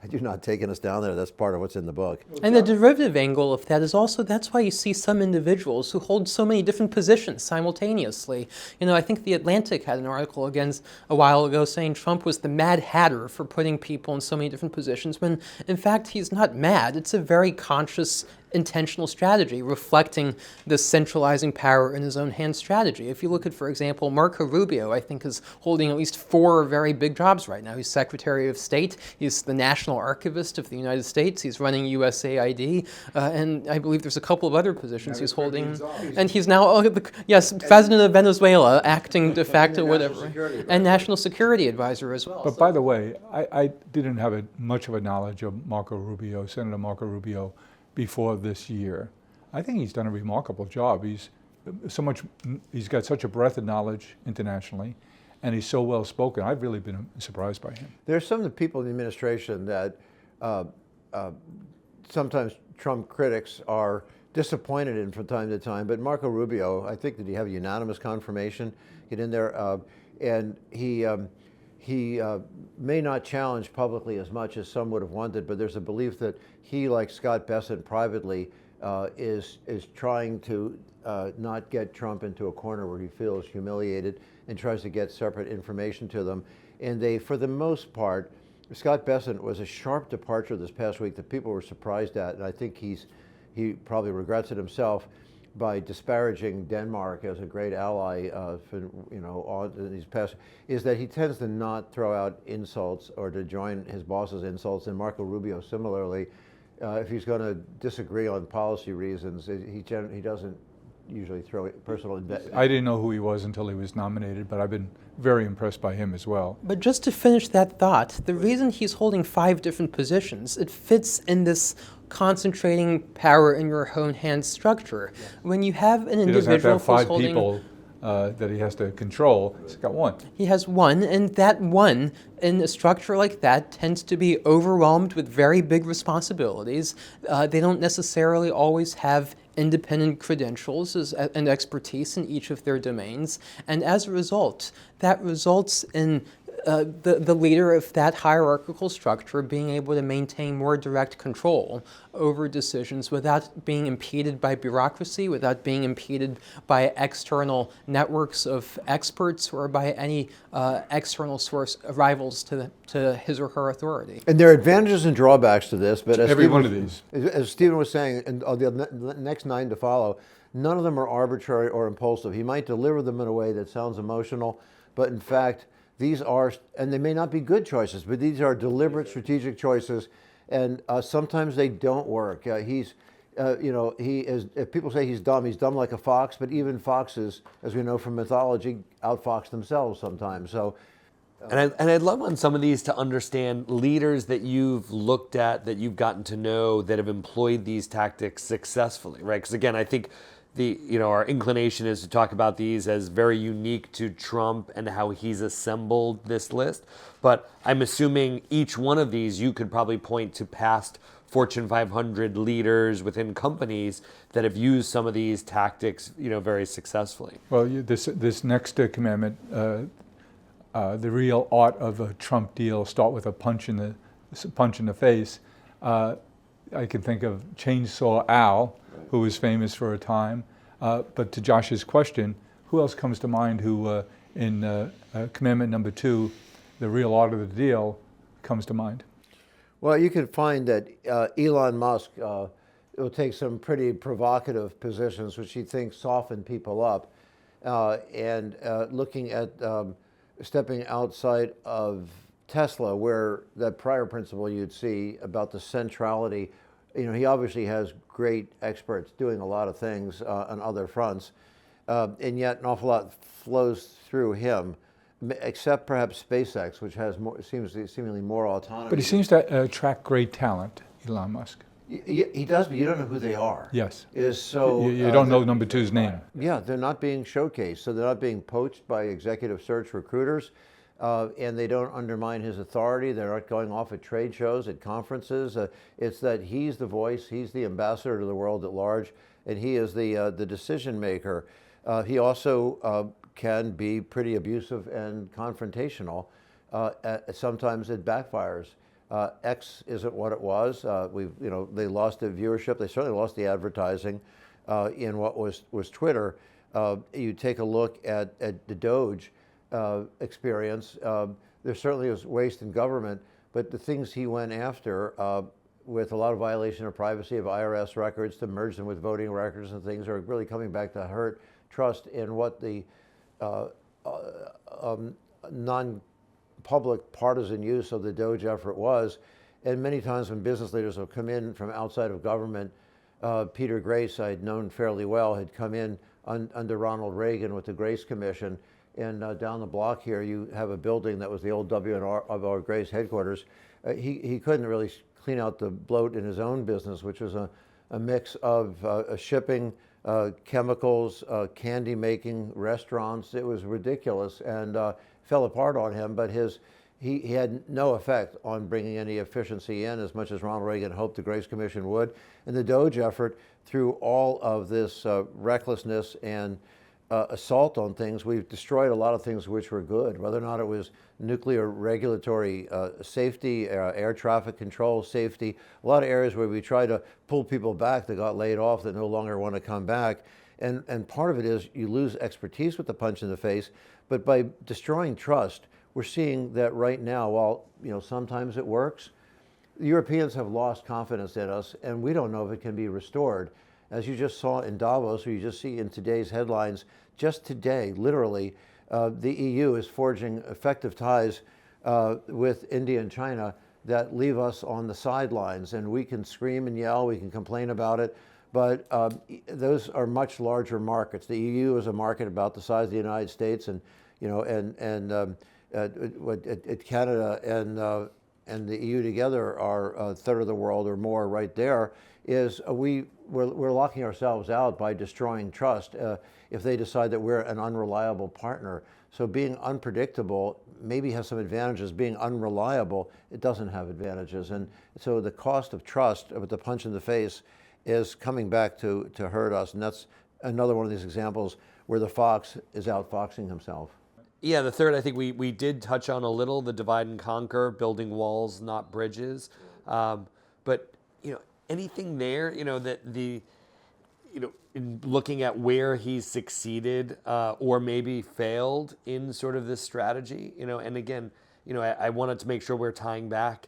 you not taken us down there. That's part of what's in the book. And the derivative angle of that is also, that's why you see some individuals who hold so many different positions simultaneously. You know, I think The Atlantic had an article against a while ago saying Trump was the Mad Hatter for putting people in so many different positions, when in fact he's not mad. It's a very conscious, intentional strategy reflecting the centralizing power in his own hands strategy. If you look at, for example, Marco Rubio, I think is holding at least 4 very big jobs right now. He's Secretary of State, he's the National Archivist of the United States, he's running USAID, and I believe there's a couple of other positions he's holding. And he's now, President of Venezuela, acting de facto whatever, and National Security Advisor as well. But by the way, I didn't have much of a knowledge of Marco Rubio, Senator Marco Rubio, before this year. I think he's done a remarkable job. He's got such a breadth of knowledge internationally, and he's so well spoken. I've really been surprised by him. There's some of the people in the administration that sometimes Trump critics are disappointed in from time to time, but Marco Rubio, I think that he have unanimous confirmation, get in there, and he may not challenge publicly as much as some would have wanted, but there's a belief that he, like Scott Bessent privately, is trying to not get Trump into a corner where he feels humiliated, and tries to get separate information to them. And they, for the most part, Scott Bessent was a sharp departure this past week that people were surprised at, and I think he probably regrets it himself, by disparaging Denmark as a great ally for, on these past, is that he tends to not throw out insults or to join his boss's insults. And Marco Rubio similarly, if he's going to disagree on policy reasons, he doesn't usually throw personal. I didn't know who he was until he was nominated, but I've been very impressed by him as well. But just to finish that thought, the reason he's holding 5 different positions, it fits in this concentrating power in your own hands structure. Yeah. When you have an individual he doesn't have to have 5 holding, people that he has to control. He's got 1. He has 1, and that 1 in a structure like that tends to be overwhelmed with very big responsibilities. They don't necessarily always have independent credentials and expertise in each of their domains, and as a result, that results in the leader of that hierarchical structure being able to maintain more direct control over decisions without being impeded by bureaucracy, without being impeded by external networks of experts or by any external source rivals to his or her authority. And there are advantages and drawbacks to this, but every one of these, as Stephen was saying, and the next 9 to follow, none of them are arbitrary or impulsive. He might deliver them in a way that sounds emotional, but in fact, these are, and they may not be good choices, but these are deliberate strategic choices, and sometimes they don't work. He is, if people say he's dumb like a fox, but even foxes, as we know from mythology, outfox themselves sometimes. So, and I'd love on some of these to understand leaders that you've looked at, that you've gotten to know, that have employed these tactics successfully, right? Because again, I think our inclination is to talk about these as very unique to Trump and how he's assembled this list. But I'm assuming each one of these you could probably point to past Fortune 500 leaders within companies that have used some of these tactics, very successfully. Well, this next commandment, the real art of a Trump deal, start with a punch in the face. I can think of Chainsaw Al, who was famous for a time. But to Josh's question, who else comes to mind who, in Commandment number 2, the real art of the deal, comes to mind? Well, you can find that Elon Musk will take some pretty provocative positions, which he thinks soften people up, and looking at stepping outside of Tesla, where that prior principle you'd see about the centrality. He obviously has great experts doing a lot of things on other fronts, and yet an awful lot flows through him, except perhaps SpaceX, which has seemingly more autonomy. But he seems to attract great talent, Elon Musk. He does, but you don't know who they are. Yes. Is so You don't know number two's name. Yeah, they're not being showcased, so they're not being poached by executive search recruiters, and they don't undermine his authority. They're not going off at trade shows, at conferences. It's that he's the voice, he's the ambassador to the world at large, and he is the decision maker. He also can be pretty abusive and confrontational. Sometimes it backfires. X isn't what it was. They lost the viewership. They certainly lost the advertising in what was Twitter. You take a look at the Doge experience. There certainly was waste in government, but the things he went after with a lot of violation of privacy of IRS records to merge them with voting records and things are really coming back to hurt trust in what the non-public partisan use of the Doge effort was. And many times when business leaders have come in from outside of government, Peter Grace, I'd known fairly well, had come in under Ronald Reagan with the Grace Commission. And down the block here, you have a building that was the old W&R Grace headquarters. He couldn't really clean out the bloat in his own business, which was a mix of shipping, chemicals, candy making, restaurants. It was ridiculous and fell apart on him, but he had no effect on bringing any efficiency in as much as Ronald Reagan hoped the Grace Commission would. And the Doge effort, through all of this recklessness and assault on things, we've destroyed a lot of things which were good, whether or not it was nuclear regulatory safety, air traffic control safety, a lot of areas where we try to pull people back that got laid off that no longer want to come back. And part of it is you lose expertise with the punch in the face, but by destroying trust, we're seeing that right now, while sometimes it works, the Europeans have lost confidence in us, and we don't know if it can be restored. As you just saw in Davos, or you just see in today's headlines, just today, literally, the EU is forging effective ties with India and China that leave us on the sidelines. And we can scream and yell, we can complain about it, but those are much larger markets. The EU is a market about the size of the United States, and Canada and the EU together are a third of the world or more right there. We're locking ourselves out by destroying trust if they decide that we're an unreliable partner. So being unpredictable maybe has some advantages. Being unreliable, it doesn't have advantages. And so the cost of trust with the punch in the face is coming back to hurt us. And that's another one of these examples where the fox is outfoxing himself. Yeah, the third, I think we did touch on a little, the divide and conquer, building walls, not bridges. But anything there, in looking at where he's succeeded or maybe failed in sort of this strategy, and again, I wanted to make sure we're tying back,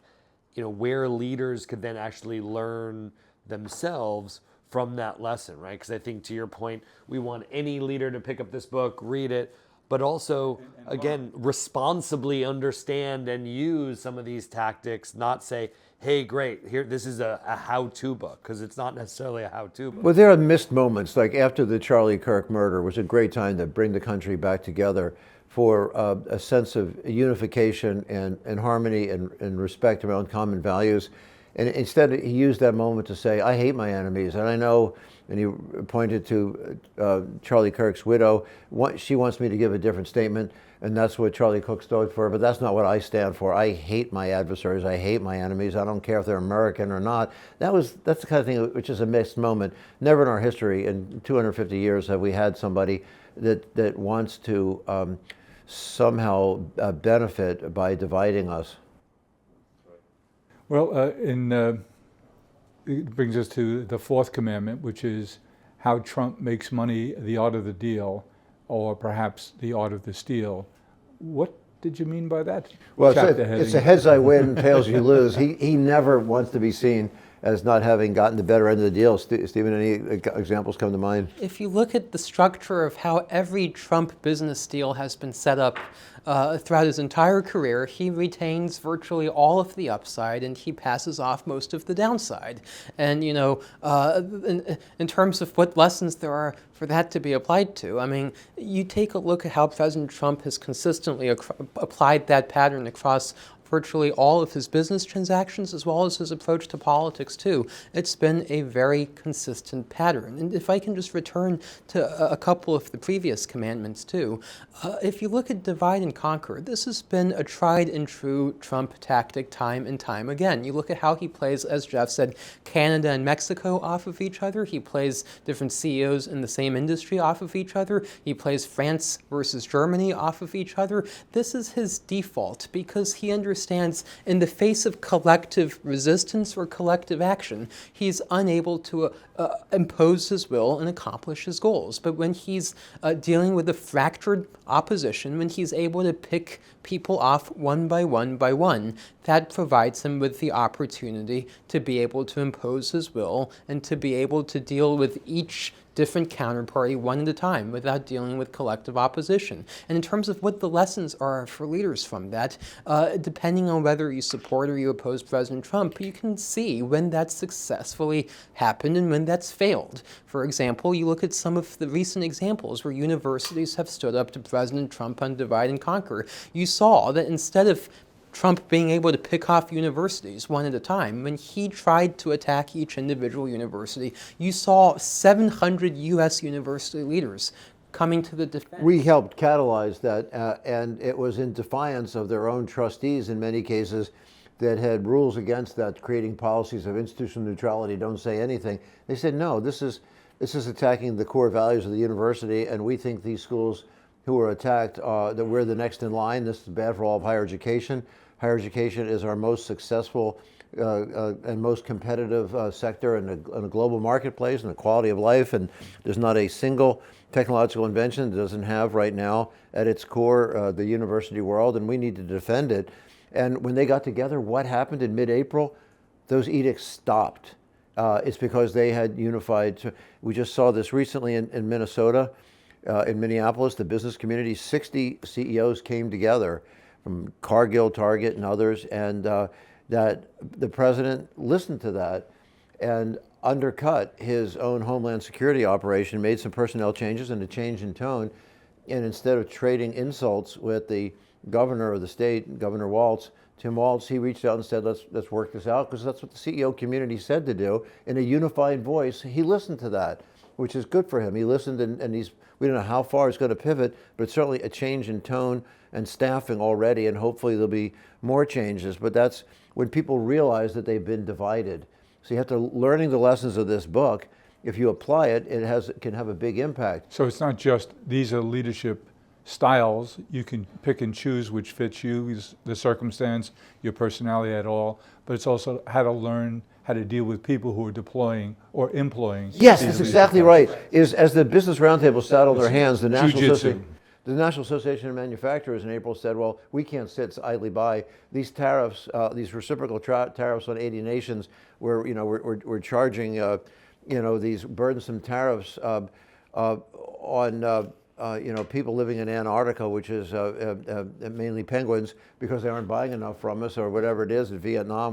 where leaders could then actually learn themselves from that lesson, right? Because I think to your point, we want any leader to pick up this book, read it, but also, again, responsibly understand and use some of these tactics, not say, hey, great, here, this is a how-to book, because it's not necessarily a how-to book. Well, there are missed moments, like after the Charlie Kirk murder was a great time to bring the country back together for a sense of unification and harmony and respect around common values. And instead, he used that moment to say, I hate my enemies. And I know, and he pointed to Charlie Kirk's widow, she wants me to give a different statement, and that's what Charlie Kirk stood for, but that's not what I stand for. I hate my adversaries. I hate my enemies. I don't care if they're American or not. That's the kind of thing which is a missed moment. Never in our history, in 250 years, have we had somebody that wants to somehow benefit by dividing us. Well, it brings us to the fourth commandment, which is how Trump makes money, the art of the deal, or perhaps the art of the steal. What did you mean by that? Well, it's a heads I win, tails you lose. He never wants to be seen as not having gotten the better end of the deal. Stephen, any examples come to mind? If you look at the structure of how every Trump business deal has been set up throughout his entire career, he retains virtually all of the upside and he passes off most of the downside. And, in terms of what lessons there are for that to be applied to, I mean, you take a look at how President Trump has consistently applied that pattern across virtually all of his business transactions as well as his approach to politics too. It's been a very consistent pattern. And if I can just return to a couple of the previous commandments too, if you look at divide and conquer, this has been a tried and true Trump tactic time and time again. You look at how he plays, as Jeff said, Canada and Mexico off of each other. He plays different CEOs in the same industry off of each other. He plays France versus Germany off of each other. This is his default because he understands in the face of collective resistance or collective action, he's unable to impose his will and accomplish his goals. But when he's dealing with a fractured opposition, when he's able to pick people off one by one, that provides him with the opportunity to be able to impose his will and to be able to deal with each different counterparty one at a time without dealing with collective opposition. And in terms of what the lessons are for leaders from that, depending on whether you support or you oppose President Trump, you can see when that's successfully happened and when that's failed. For example, you look at some of the recent examples where universities have stood up to President Trump on divide and conquer. You saw that instead of Trump being able to pick off universities one at a time, when he tried to attack each individual university, you saw 700 U.S. university leaders coming to the defense. We helped catalyze that, and it was in defiance of their own trustees in many cases that had rules against that, creating policies of institutional neutrality, don't say anything. They said, no, this is attacking the core values of the university, and we think these schools who are attacked, that we're the next in line. This is bad for all of higher education. Higher education is our most successful and most competitive sector in a global marketplace and the quality of life, and there's not a single technological invention that doesn't have right now at its core the university world, and we need to defend it. And when they got together, what happened in mid-April? Those edicts stopped. It's because they had unified. We just saw this recently in Minnesota, in Minneapolis, the business community, 60 CEOs came together from Cargill, Target, and others, and that the president listened to that and undercut his own Homeland Security operation, made some personnel changes and a change in tone, and instead of trading insults with the governor of the state, Governor Walz, Tim Walz, he reached out and said, let's work this out, because that's what the CEO community said to do. In a unified voice, he listened to that, which is good for him. He listened, and we don't know how far he's going to pivot, but it's certainly a change in tone and staffing already, and hopefully there'll be more changes. But that's when people realize that they've been divided. So you have to, learning the lessons of this book, if you apply it, it can have a big impact. So it's not just these are leadership styles. You can pick and choose which fits you, the circumstance, your personality at all, but it's also how to learn how to deal with people who are deploying or employing. Yes, that's exactly right. As the Business Roundtable sat on their hands, the National Association of Manufacturers in April said, well, we can't sit idly by. These tariffs, these reciprocal tariffs on 80 nations, where we're charging these burdensome tariffs on people living in Antarctica, which is mainly penguins, because they aren't buying enough from us, or whatever it is. In Vietnam,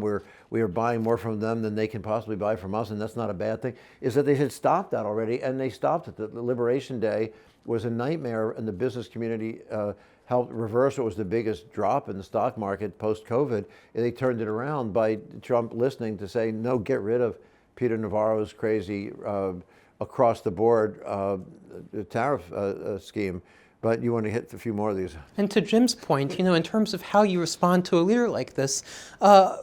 we are buying more from them than they can possibly buy from us, and that's not a bad thing. Is that they had stopped that already, and they stopped it. The Liberation Day was a nightmare, and the business community helped reverse what was the biggest drop in the stock market post-COVID. And they turned it around by Trump listening to say, no, get rid of Peter Navarro's crazy across-the-board tariff scheme. But you want to hit a few more of these. And to Jim's point, in terms of how you respond to a leader like this,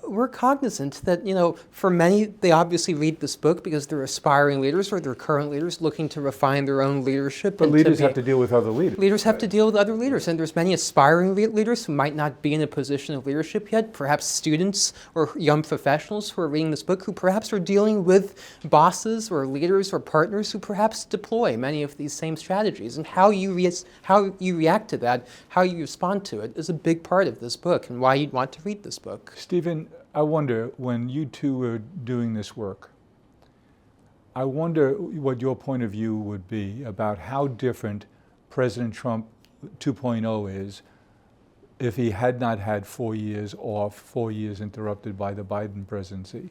we're cognizant that, for many, they obviously read this book because they're aspiring leaders or they're current leaders looking to refine their own leadership. But leaders have to deal with other leaders. Leaders have to deal with other leaders, and there's many aspiring leaders who might not be in a position of leadership yet, perhaps students or young professionals who are reading this book who perhaps are dealing with bosses or leaders or partners who perhaps deploy many of these same strategies. And how you react to that, how you respond to it, is a big part of this book and why you'd want to read this book. Steven, I wonder, when you two were doing this work, I wonder what your point of view would be about how different President Trump 2.0 is if he had not had 4 years off, 4 years interrupted by the Biden presidency.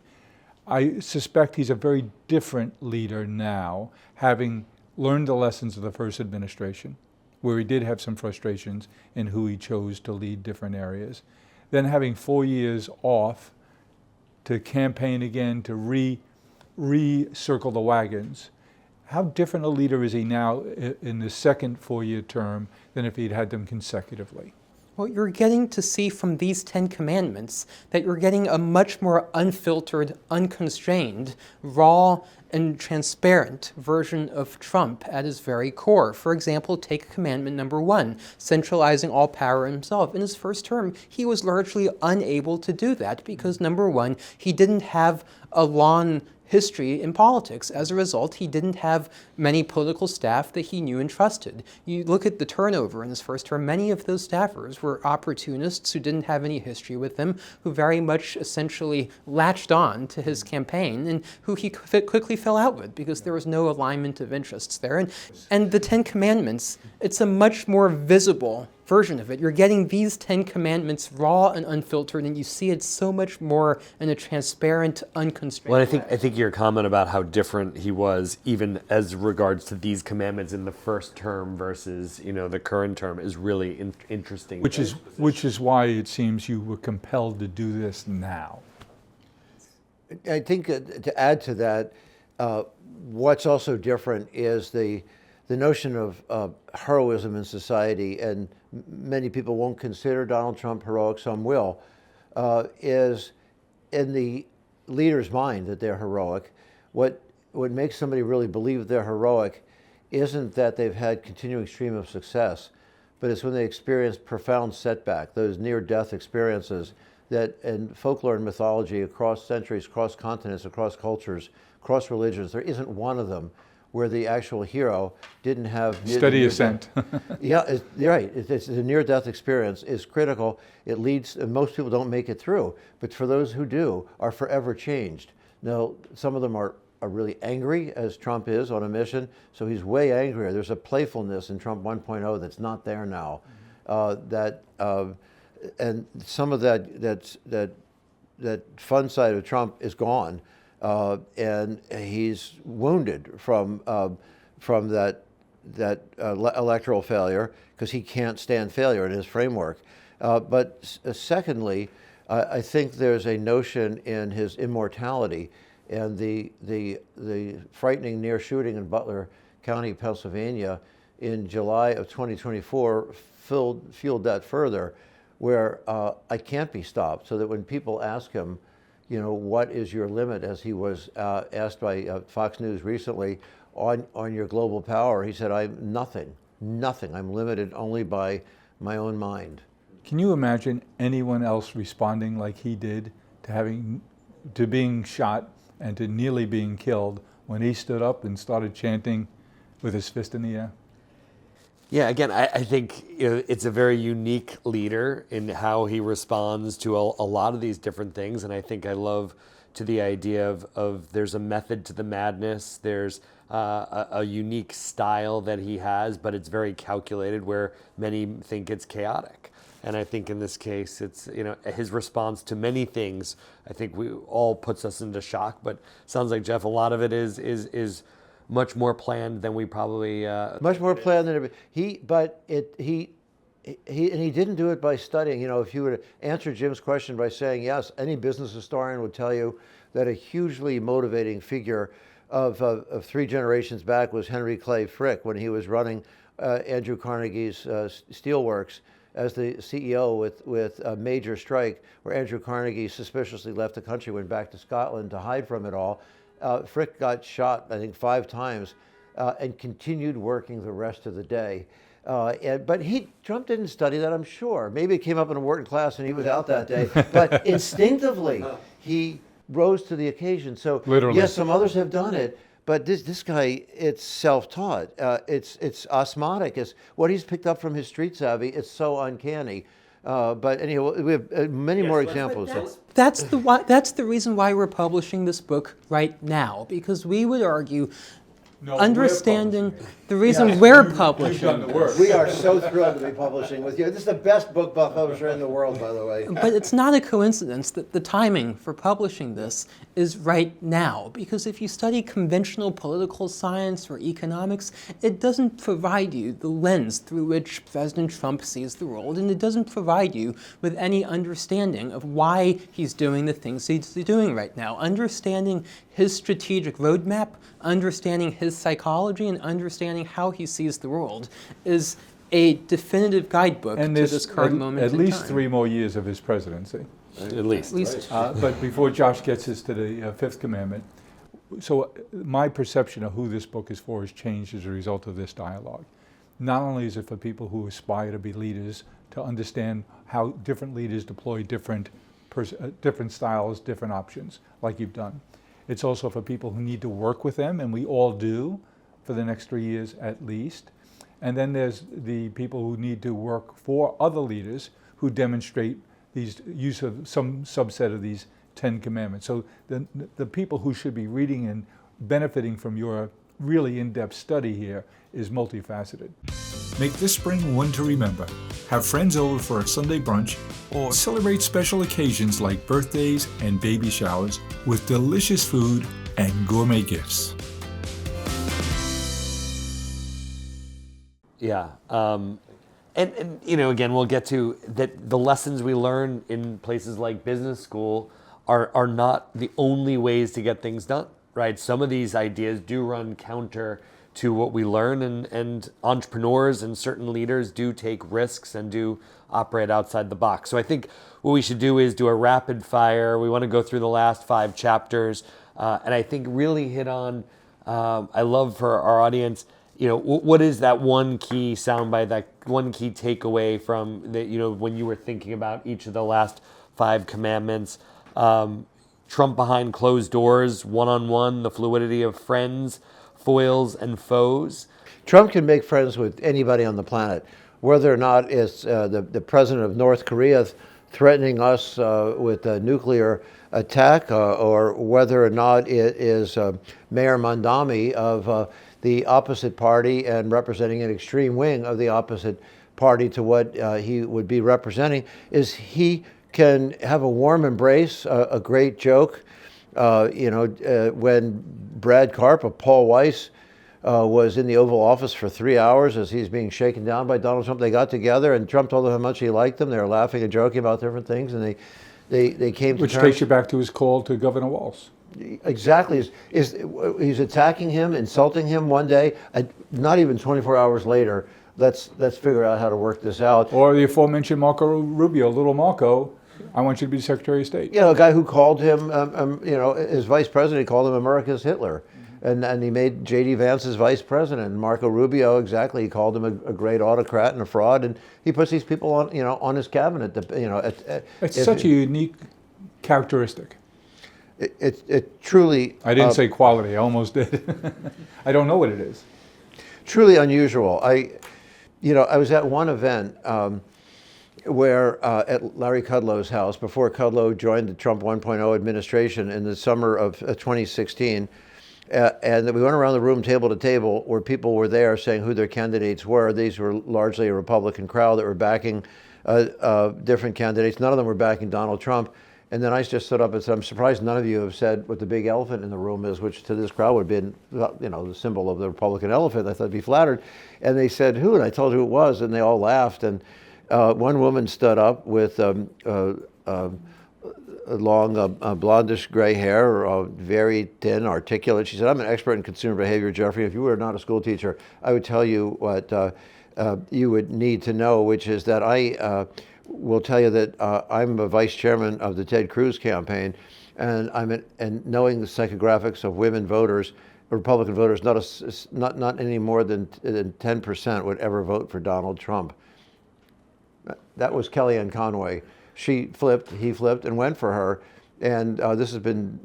I suspect he's a very different leader now, having learned the lessons of the first administration, where he did have some frustrations in who he chose to lead different areas. then having 4 years off to campaign again, to re-circle the wagons. How different a leader is he now in the second 4-year term than if he'd had them consecutively? Well, you're getting to see from these 10 commandments that you're getting a much more unfiltered, unconstrained, raw, and transparent version of Trump at his very core. For example, take commandment number 1, centralizing all power himself. In his first term, he was largely unable to do that because, number 1, he didn't have a long history in politics. As a result, he didn't have many political staff that he knew and trusted. You look at the turnover in his first term, many of those staffers were opportunists who didn't have any history with him, who very much essentially latched on to his campaign and who he quickly fell out with because there was no alignment of interests there. And the 10 Commandments, it's a much more visible version of it. You're getting these 10 commandments raw and unfiltered, and you see it so much more in a transparent, unconstrained Well, way. I think your comment about how different he was, even as regards to these commandments in the first term versus the current term, is really interesting. Which is why it seems you were compelled to do this now. I think to add to that, what's also different is the notion of heroism in society, and many people won't consider Donald Trump heroic, some will, is in the leader's mind that they're heroic. What makes somebody really believe they're heroic isn't that they've had continuing stream of success, but it's when they experience profound setback, those near-death experiences that in folklore and mythology across centuries, across continents, across cultures, across religions, there isn't one of them where the actual hero didn't have Steady ascent. Yeah, you're right. It's the near-death experience is critical. It leads, and most people don't make it through, but for those who do, are forever changed. Now, some of them are really angry, as Trump is on a mission, so he's way angrier. There's a playfulness in Trump 1.0 that's not there now. And some of that fun side of Trump is gone. And he's wounded from that electoral failure because he can't stand failure in his framework. But secondly, I think there's a notion in his immortality and the frightening near shooting in County, Pennsylvania, in July of 2024 fueled that further, where I can't be stopped. So that when people ask him, what is your limit, as he was asked by Fox News recently, on your global power, he said, I'm nothing. I'm limited only by my own mind. Can you imagine anyone else responding like he did to being shot and to nearly being killed when he stood up and started chanting with his fist in the air? Yeah, again, I think it's a very unique leader in how he responds to a lot of these different things. And I think I love to the idea of there's a method to the madness. There's a unique style that he has, but it's very calculated where many think it's chaotic. And I think in this case, it's, his response to many things, I think we all puts us into shock. But sounds like, Jeff, a lot of it is much more planned than we probably. Much more planned than he didn't do it by studying. If you would answer Jim's question by saying yes, any business historian would tell you that a hugely motivating figure of 3 generations back was Henry Clay Frick when he was running Andrew Carnegie's steelworks as the CEO with a major strike where Andrew Carnegie suspiciously left the country, went back to Scotland to hide from it all. Frick got shot, I think, 5 times and continued working the rest of the day. But Trump didn't study that, I'm sure. Maybe it came up in a Wharton class and he was out that day. But instinctively, he rose to the occasion. So Literally. Yes, some others have done it. But this guy, it's self-taught. It's osmotic. It's what he's picked up from his street savvy. It's so uncanny. But anyway, we have many more examples. That's the reason why we're publishing this book right now, because we would argue understanding the reason we're publishing. We are so thrilled to be publishing with you. This is the best book publisher in the world, by the way. But it's not a coincidence that the timing for publishing this is right now, because if you study conventional political science or economics, it doesn't provide you the lens through which President Trump sees the world, and it doesn't provide you with any understanding of why he's doing the things he's doing right now. Understanding his strategic roadmap, understanding his psychology, and understanding how he sees the world is a definitive guidebook to this current moment in time. At least time. 3 more years of his presidency. At least. But before Josh gets us to the fifth commandment, so my perception of who this book is for has changed as a result of this dialogue. Not only is it for people who aspire to be leaders, to understand how different leaders deploy different styles, different options, like you've done. It's also for people who need to work with them, and we all do for the next 3 years at least. And then there's the people who need to work for other leaders who demonstrate these use of some subset of these 10 commandments. So the people who should be reading and benefiting from your really in-depth study here is multifaceted. Make this spring one to remember. Have friends over for a Sunday brunch or celebrate special occasions like birthdays and baby showers with delicious food and gourmet gifts. Yeah. And you know, again, we'll get to that the lessons we learn in places like business school are not the only ways to get things done, right? Some of these ideas do run counter to what we learn, and entrepreneurs and certain leaders do take risks and do operate outside the box. So I think what we should do is do a rapid fire. We want to go through the last 5 chapters, and I think really hit on, I love for our audience, you know, what is that one key soundbite, that one key takeaway from that, you know, when you were thinking about each of the last 5 commandments? Trump behind closed doors, one-on-one, the fluidity of friends, foils, and foes. Trump can make friends with anybody on the planet, whether or not it's the president of North Korea threatening us with a nuclear attack, or whether or not it is Mayor Mondami of the opposite party and representing an extreme wing of the opposite party to what he would be representing, is he can have a warm embrace, a great joke. When Brad Karp of Paul Weiss was in the Oval Office for 3 hours as he's being shaken down by Donald Trump, they got together and Trump told them how much he liked them. They were laughing and joking about different things, and they came to Which terms. takes you back to his call to Governor Walz. Exactly. He's attacking him, insulting him one day, and not even 24 hours later, let's figure out how to work this out. Or the aforementioned Marco Rubio, little Marco, I want you to be Secretary of State. You know, a guy who called him, his vice president, he called him America's Hitler. And he made J.D. Vance his vice president. And Marco Rubio, exactly, he called him a great autocrat and a fraud. And he puts these people on his cabinet. It's such a unique characteristic. It truly... I didn't say quality, I almost did. I don't know what it is. Truly unusual. I was at one event where at Larry Kudlow's house, before Kudlow joined the Trump 1.0 administration in the summer of 2016, and we went around the room table to table where people were there saying who their candidates were. These were largely a Republican crowd that were backing different candidates. None of them were backing Donald Trump. And then I just stood up and said, I'm surprised none of you have said what the big elephant in the room is, which to this crowd would have been, the symbol of the Republican elephant. I thought I'd be flattered. And they said, who? And I told you who it was, and they all laughed. And one woman stood up with long, blondish gray hair, very thin, articulate. She said, I'm an expert in consumer behavior, Jeffrey. If you were not a school teacher, I would tell you what you would need to know, which is that I will tell you that I'm a vice chairman of the Ted Cruz campaign, and and knowing the psychographics of women voters, Republican voters, not any more than 10% would ever vote for Donald Trump. That was Kellyanne Conway. She flipped, he flipped, and went for her. And this has been,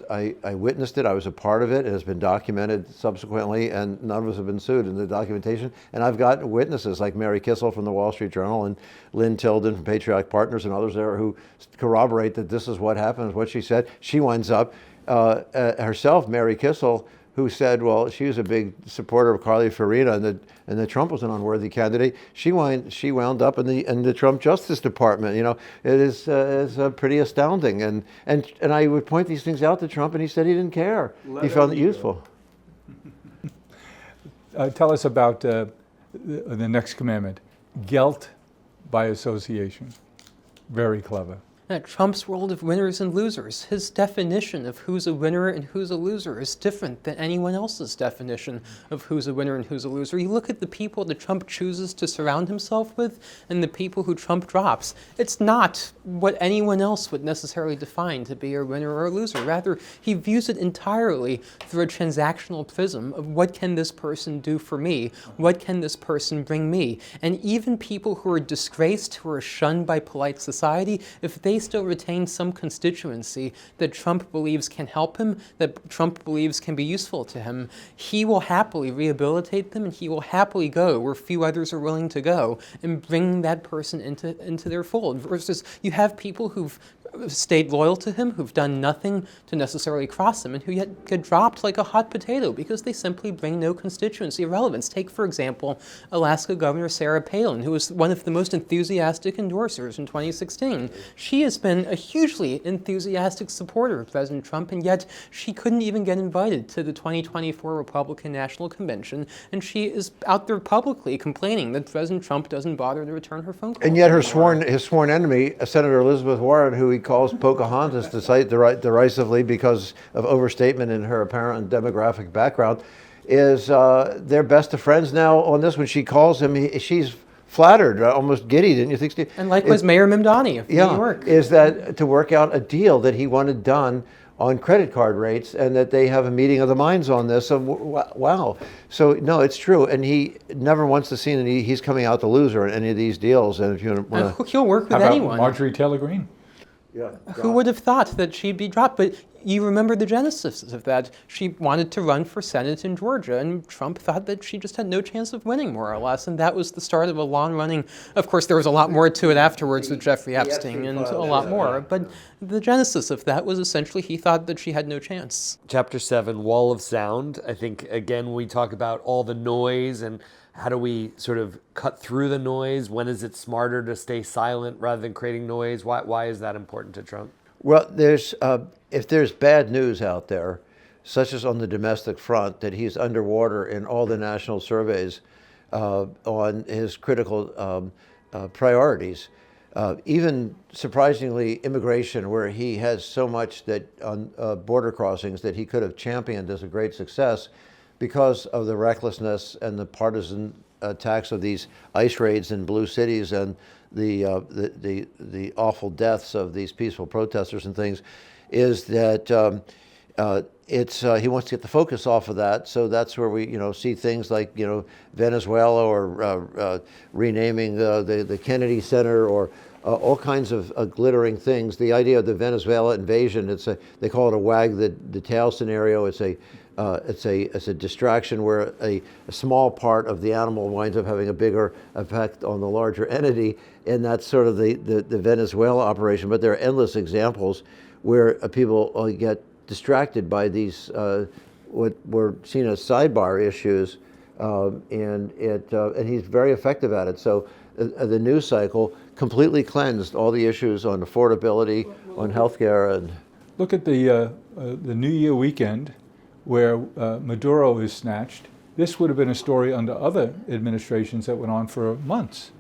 I witnessed it, I was a part of it, it has been documented subsequently, and none of us have been sued in the documentation. And I've got witnesses like Mary Kissel from the Wall Street Journal and Lynn Tilden from Patriotic Partners and others there who corroborate that this is what happened, what she said. She winds up herself, Mary Kissel, who said, well, she was a big supporter of Carly Fiorina, and that Trump was an unworthy candidate. She wound up in the Trump Justice Department. You know, it is pretty astounding. And I would point these things out to Trump, and he said he didn't care. He found it useful. Tell us about the next commandment, guilt by association. Very clever. Trump's world of winners and losers. His definition of who's a winner and who's a loser is different than anyone else's definition of who's a winner and who's a loser. You look at the people that Trump chooses to surround himself with and the people who Trump drops. It's not what anyone else would necessarily define to be a winner or a loser. Rather, he views it entirely through a transactional prism of what can this person do for me? What can this person bring me? And even people who are disgraced, who are shunned by polite society, if they still retain some constituency that Trump believes can help him, that Trump believes can be useful to him, he will happily rehabilitate them and he will happily go where few others are willing to go and bring that person into their fold. Versus you have people who've stayed loyal to him, who've done nothing to necessarily cross him, and who yet get dropped like a hot potato because they simply bring no constituency or relevance. Take, for example, Alaska Governor Sarah Palin, who was one of the most enthusiastic endorsers in 2016. She has been a hugely enthusiastic supporter of President Trump, and yet she couldn't even get invited to the 2024 Republican National Convention, and she is out there publicly complaining that President Trump doesn't bother to return her phone calls. And yet his sworn enemy, Senator Elizabeth Warren, who he calls Pocahontas derisively because of overstatement in her apparent demographic background, is they're best of friends now on this. When she calls him, she's flattered, almost giddy, didn't you think, Steve? And likewise, Mayor Mamdani of New York. Is that to work out a deal that he wanted done on credit card rates, and that they have a meeting of the minds on this. So, wow. So, no, it's true. And he never wants to see he's coming out the loser in any of these deals. And if you want to... He'll work with How about anyone. Marjorie Taylor Greene? Yeah, Who would have thought that she'd be dropped? But you remember the genesis of that. She wanted to run for Senate in Georgia, and Trump thought that she just had no chance of winning, more or less. And that was the start of a long-running... Of course, there was a lot more to it afterwards with Jeffrey Epstein and a lot more. But the genesis of that was essentially he thought that she had no chance. Chapter 7, Wall of Sound. I think, again, we talk about all the noise and how do we sort of cut through the noise? When is it smarter to stay silent rather than creating noise? Why is that important to Trump? Well, if there's bad news out there, such as on the domestic front, that he's underwater in all the national surveys on his critical priorities, even surprisingly immigration, where he has so much that on border crossings that he could have championed as a great success, because of the recklessness and the partisan attacks of these ICE raids in blue cities and the awful deaths of these peaceful protesters and things, is that he wants to get the focus off of that. So that's where we see things like Venezuela, or renaming the Kennedy Center, or all kinds of glittering things. The idea of the Venezuela invasion, they call it a wag the tail scenario. It's a distraction where a small part of the animal winds up having a bigger effect on the larger entity, and that's sort of the Venezuela operation. But there are endless examples where people get distracted by these what were seen as sidebar issues, and he's very effective at it. So the news cycle completely cleansed all the issues on affordability, on healthcare, and look at the New Year weekend, where Maduro is snatched. This would have been a story under other administrations that went on for months.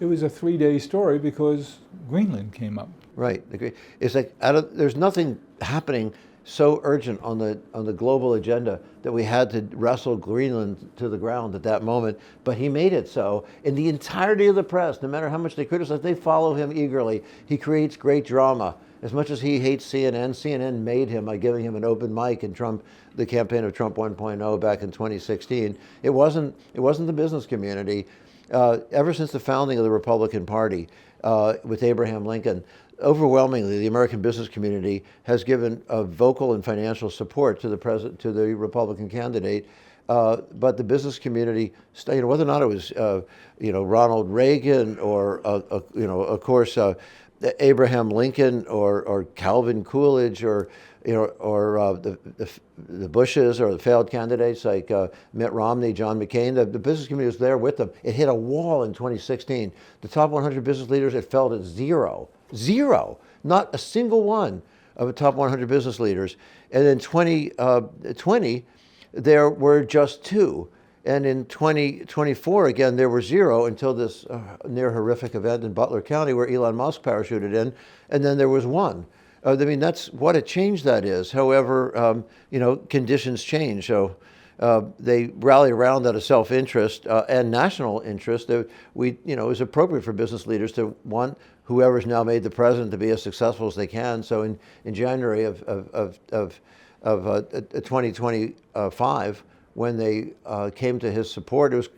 It was a 3-day story because Greenland came up. Right. It's like there's nothing happening so urgent on the global agenda that we had to wrestle Greenland to the ground at that moment. But he made it so. And the entirety of the press, no matter how much they criticize, they follow him eagerly. He creates great drama. As much as he hates CNN, CNN made him by giving him an open mic in the campaign of Trump 1.0 back in 2016. It wasn't the business community. Ever since the founding of the Republican Party with Abraham Lincoln, overwhelmingly the American business community has given vocal and financial support to the Republican candidate. But the business community, whether or not it was Ronald Reagan or of course Abraham Lincoln or Calvin Coolidge or the Bushes or the failed candidates like Mitt Romney, John McCain. The business community was there with them. It hit a wall in 2016. The top 100 business leaders, it fell to zero. Not a single one of the top 100 business leaders. And in 2020, there were just 2. And in 2024, again, there were 0 until this near horrific event in Butler County where Elon Musk parachuted in, and then there was 1. I mean, that's what a change that is. However, conditions change. So they rally around out of self-interest and national interest. It was appropriate for business leaders to want whoever's now made the president to be as successful as they can. So in January of 2025, when they came to his support, it was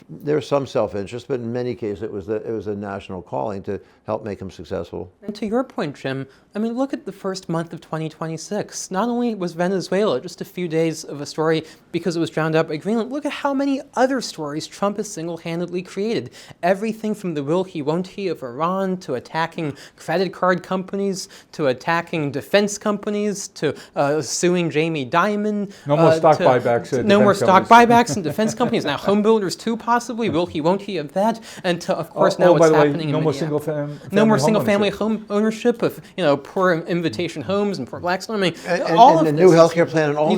there was some self-interest, but in many cases it was a national calling to help make him successful. And to your point, Jim, I mean, look at the first month of 2026. Not only was Venezuela just a few days of a story because it was drowned out by Greenland, look at how many other stories Trump has single-handedly created. Everything from the will he, won't he of Iran, to attacking credit card companies, to attacking defense companies, to suing Jamie Dimon. No more stock buybacks. No more stock buybacks and defense companies. Now home builders too, possibly. Will he, won't he of that? And to, of course, now what's happening in no more Minneapolis. single-family No more single-family home ownership of poor invitation homes and poor Blackstone. I mean, all of the new healthcare plan and all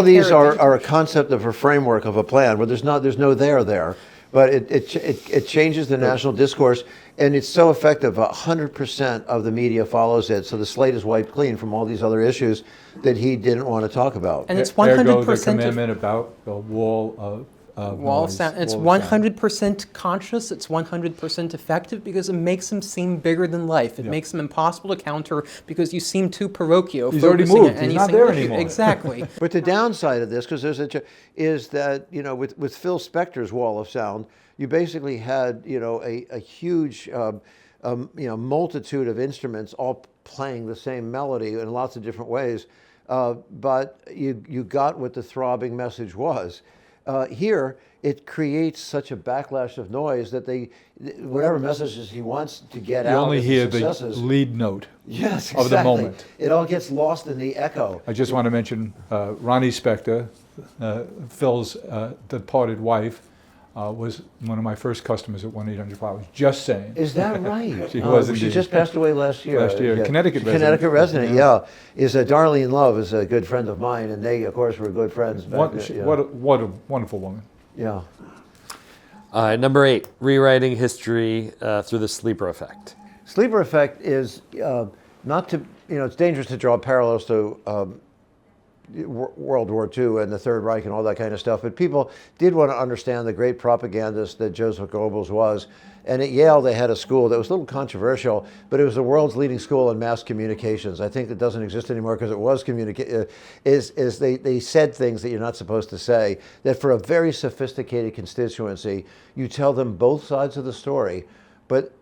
these are a concept of a framework of a plan where there's no there, but it changes the national discourse, and it's so effective. 100% of the media follows it, so the slate is wiped clean from all these other issues that he didn't want to talk about. And it's 100% the commandment about the wall of sound. It's 100% conscious. It's 100% effective because it makes him seem bigger than life. It makes him impossible to counter because you seem too parochial. He's already moved. He's not there issue. Anymore. Exactly. But the downside of this, because is that with Phil Spector's wall of sound, you basically had a huge multitude of instruments all playing the same melody in lots of different ways, but you got what the throbbing message was. Here, it creates such a backlash of noise that whatever messages he wants to get out, you only hear the successes, lead note yes, of the moment. It all gets lost in the echo. I just want to mention Ronnie Spector, Phil's departed wife, was one of my first customers at 1-800-Flowers. Just saying. Is that right? She was She indeed. just passed away last year. Yeah. Connecticut resident. Yeah. Is Darlene Love is a good friend of mine, and they, of course, were good friends. What a wonderful woman. Yeah. Number 8, rewriting history through the sleeper effect. Sleeper effect is not to, it's dangerous to draw parallels to World War II and the Third Reich and all that kind of stuff, but people did want to understand the great propagandist that Joseph Goebbels was. And at Yale, they had a school that was a little controversial, but it was the world's leading school in mass communications. I think it doesn't exist anymore because it was they said things that you're not supposed to say, that for a very sophisticated constituency, you tell them both sides of the story, but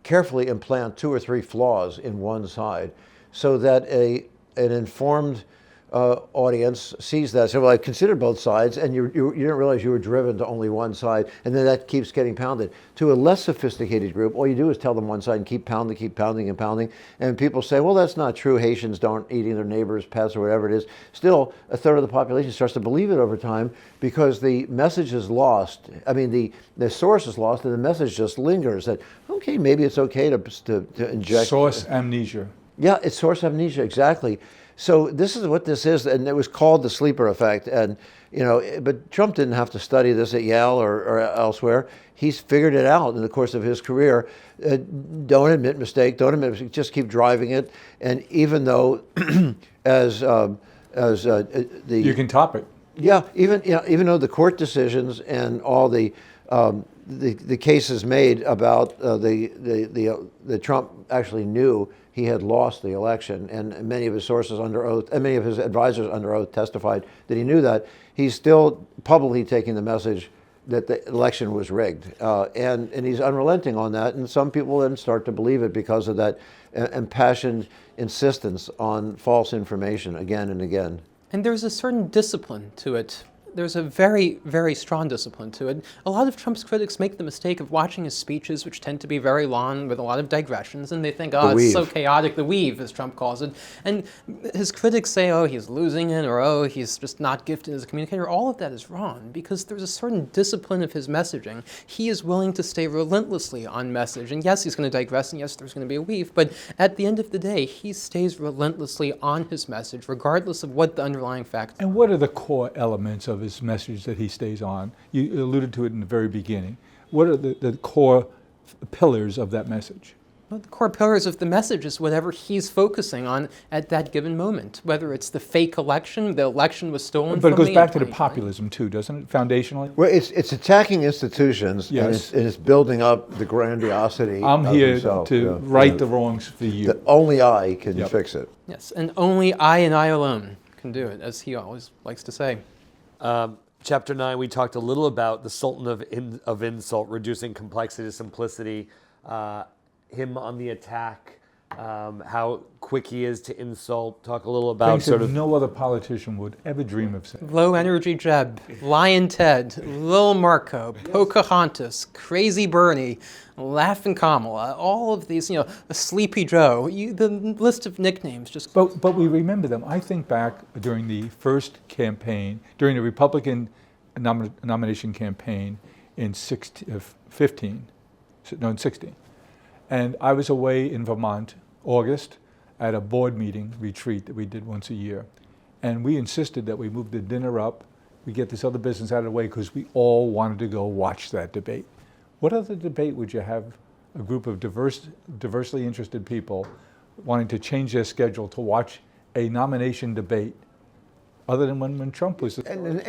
carefully implant 2 or 3 flaws in one side so that an informed audience sees that. So, well, I've considered both sides, and you didn't realize you were driven to only one side, and then that keeps getting pounded. To a less sophisticated group, all you do is tell them one side and keep pounding, and people say, well, that's not true. Haitians don't eating their neighbors' pets or whatever it is. Still, a third of the population starts to believe it over time because the message is lost. I mean, the source is lost, and the message just lingers that, okay, maybe it's okay to inject. Source amnesia. Yeah, it's source amnesia, exactly. So this is what this is, and it was called the sleeper effect. And but Trump didn't have to study this at Yale or elsewhere. He's figured it out in the course of his career. Don't admit mistake. Just keep driving it. And even though, you can top it. Yeah, even though the court decisions and all the cases made about the Trump actually knew he had lost the election, and many of his sources under oath, and many of his advisors under oath testified that he knew that, he's still publicly taking the message that the election was rigged. And he's unrelenting on that, and some people then start to believe it because of that impassioned insistence on false information again and again. And there's a certain discipline to it there's a very, very strong discipline to it. A lot of Trump's critics make the mistake of watching his speeches, which tend to be very long with a lot of digressions, and they think, oh, it's so chaotic, the weave, as Trump calls it. And his critics say, oh, he's losing it, or oh, he's just not gifted as a communicator. All of that is wrong, because there's a certain discipline of his messaging. He is willing to stay relentlessly on message, and yes, he's going to digress, and yes, there's going to be a weave, but at the end of the day, he stays relentlessly on his message, regardless of what the underlying facts are. And what are the core elements of his message that he stays on? You alluded to it in the very beginning. What are the core pillars of that message? Well, the core pillars of the message is whatever he's focusing on at that given moment, whether it's the fake election, the election was stolen But from it goes me back in to the 2020. populism too, doesn't it, foundationally? Well, it's attacking institutions, Yes. and it's building up the grandiosity I'm of here himself. to Yeah. right Yeah. the wrongs for you. That only I can Yep. fix it. Yes, and only I and I alone can do it, as he always likes to say. Chapter 9, we talked a little about the Sultan of insult, reducing complexity to simplicity, him on the attack, how quick he is to insult. Talk a little about Things sort that of no other politician would ever dream of saying. Low Energy Jeb, Lion Ted, Lil Marco, Pocahontas, Crazy Bernie, Laughing Kamala, all of these, Sleepy Joe, the list of nicknames just... But we remember them. I think back during the first campaign, during the Republican nomination campaign in 16. And I was away in Vermont, August, at a board meeting retreat that we did once a year. And we insisted that we move the dinner up, we get this other business out of the way, because we all wanted to go watch that debate. What other debate would you have a group of diversely interested people wanting to change their schedule to watch a nomination debate other than when Trump was... And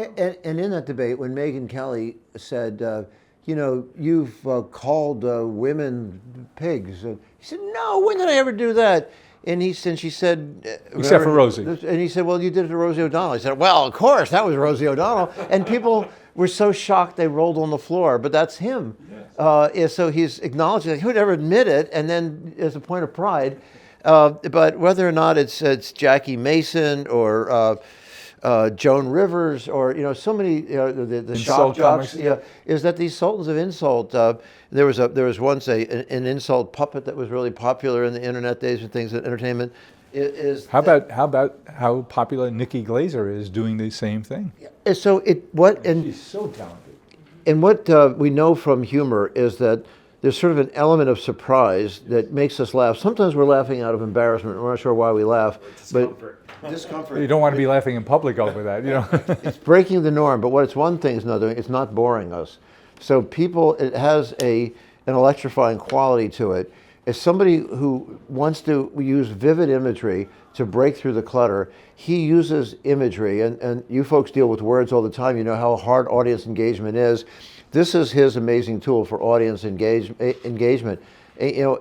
in that debate, when Megyn Kelly said, you've called women pigs, he said, no, when did I ever do that? And she said... Except for Rosie. And he said, well, you did it to Rosie O'Donnell. He said, well, of course, that was Rosie O'Donnell. And people were so shocked they rolled on the floor, but that's him. Yes. So he's acknowledging that he would never admit it, and then as a point of pride. But whether or not it's Jackie Mason or... Joan Rivers, or so many the shock jocks, is that these sultans of insult. There was once an insult puppet that was really popular in the internet days and things, entertainment. How about how popular Nikki Glaser is doing the same thing? She's so talented. And what we know from humor is that there's sort of an element of surprise that makes us laugh. Sometimes we're laughing out of embarrassment. We're not sure why we laugh, discomfort. You don't want to be laughing in public over that, It's breaking the norm, but what it's one thing is not doing, it's not boring us. So it has an electrifying quality to it. As somebody who wants to use vivid imagery to break through the clutter, he uses imagery, and you folks deal with words all the time. You know how hard audience engagement is. This is his amazing tool for audience engagement. You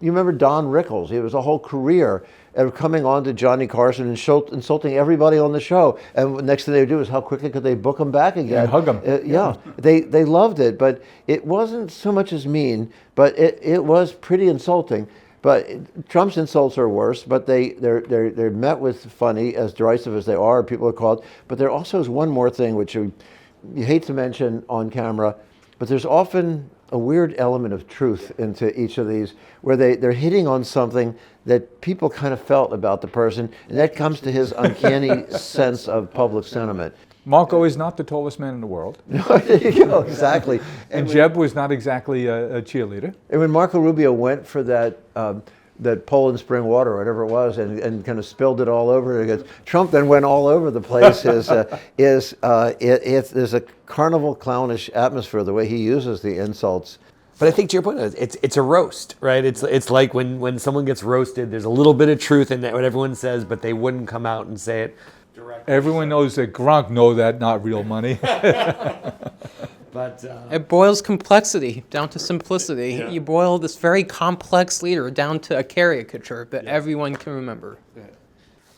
remember Don Rickles? It was a whole career of coming on to Johnny Carson and insulting everybody on the show. And the next thing they would do is how quickly could they book him back again? And hug him. They loved it, but it wasn't so much as mean, but it was pretty insulting. But Trump's insults are worse, but they're met with funny, as derisive as they are, people are called. But there also is one more thing which you hate to mention on camera, but there's often a weird element of truth into each of these, where they're hitting on something that people kind of felt about the person, and that comes to his uncanny sense of public sentiment. Marco is not the tallest man in the world. There you go, exactly. And Jeb was not exactly a cheerleader. And when Marco Rubio went for that Poland spring water, or whatever it was, and kind of spilled it all over, Trump then went all over the place. There's a carnival clownish atmosphere the way he uses the insults. But I think to your point, it's a roast, right? It's like when someone gets roasted, there's a little bit of truth in that, what everyone says, but they wouldn't come out and say it directly. Everyone knows that Gronk know that not real money. But It boils complexity down to simplicity. Yeah. You boil this very complex leader down to a caricature that everyone can remember.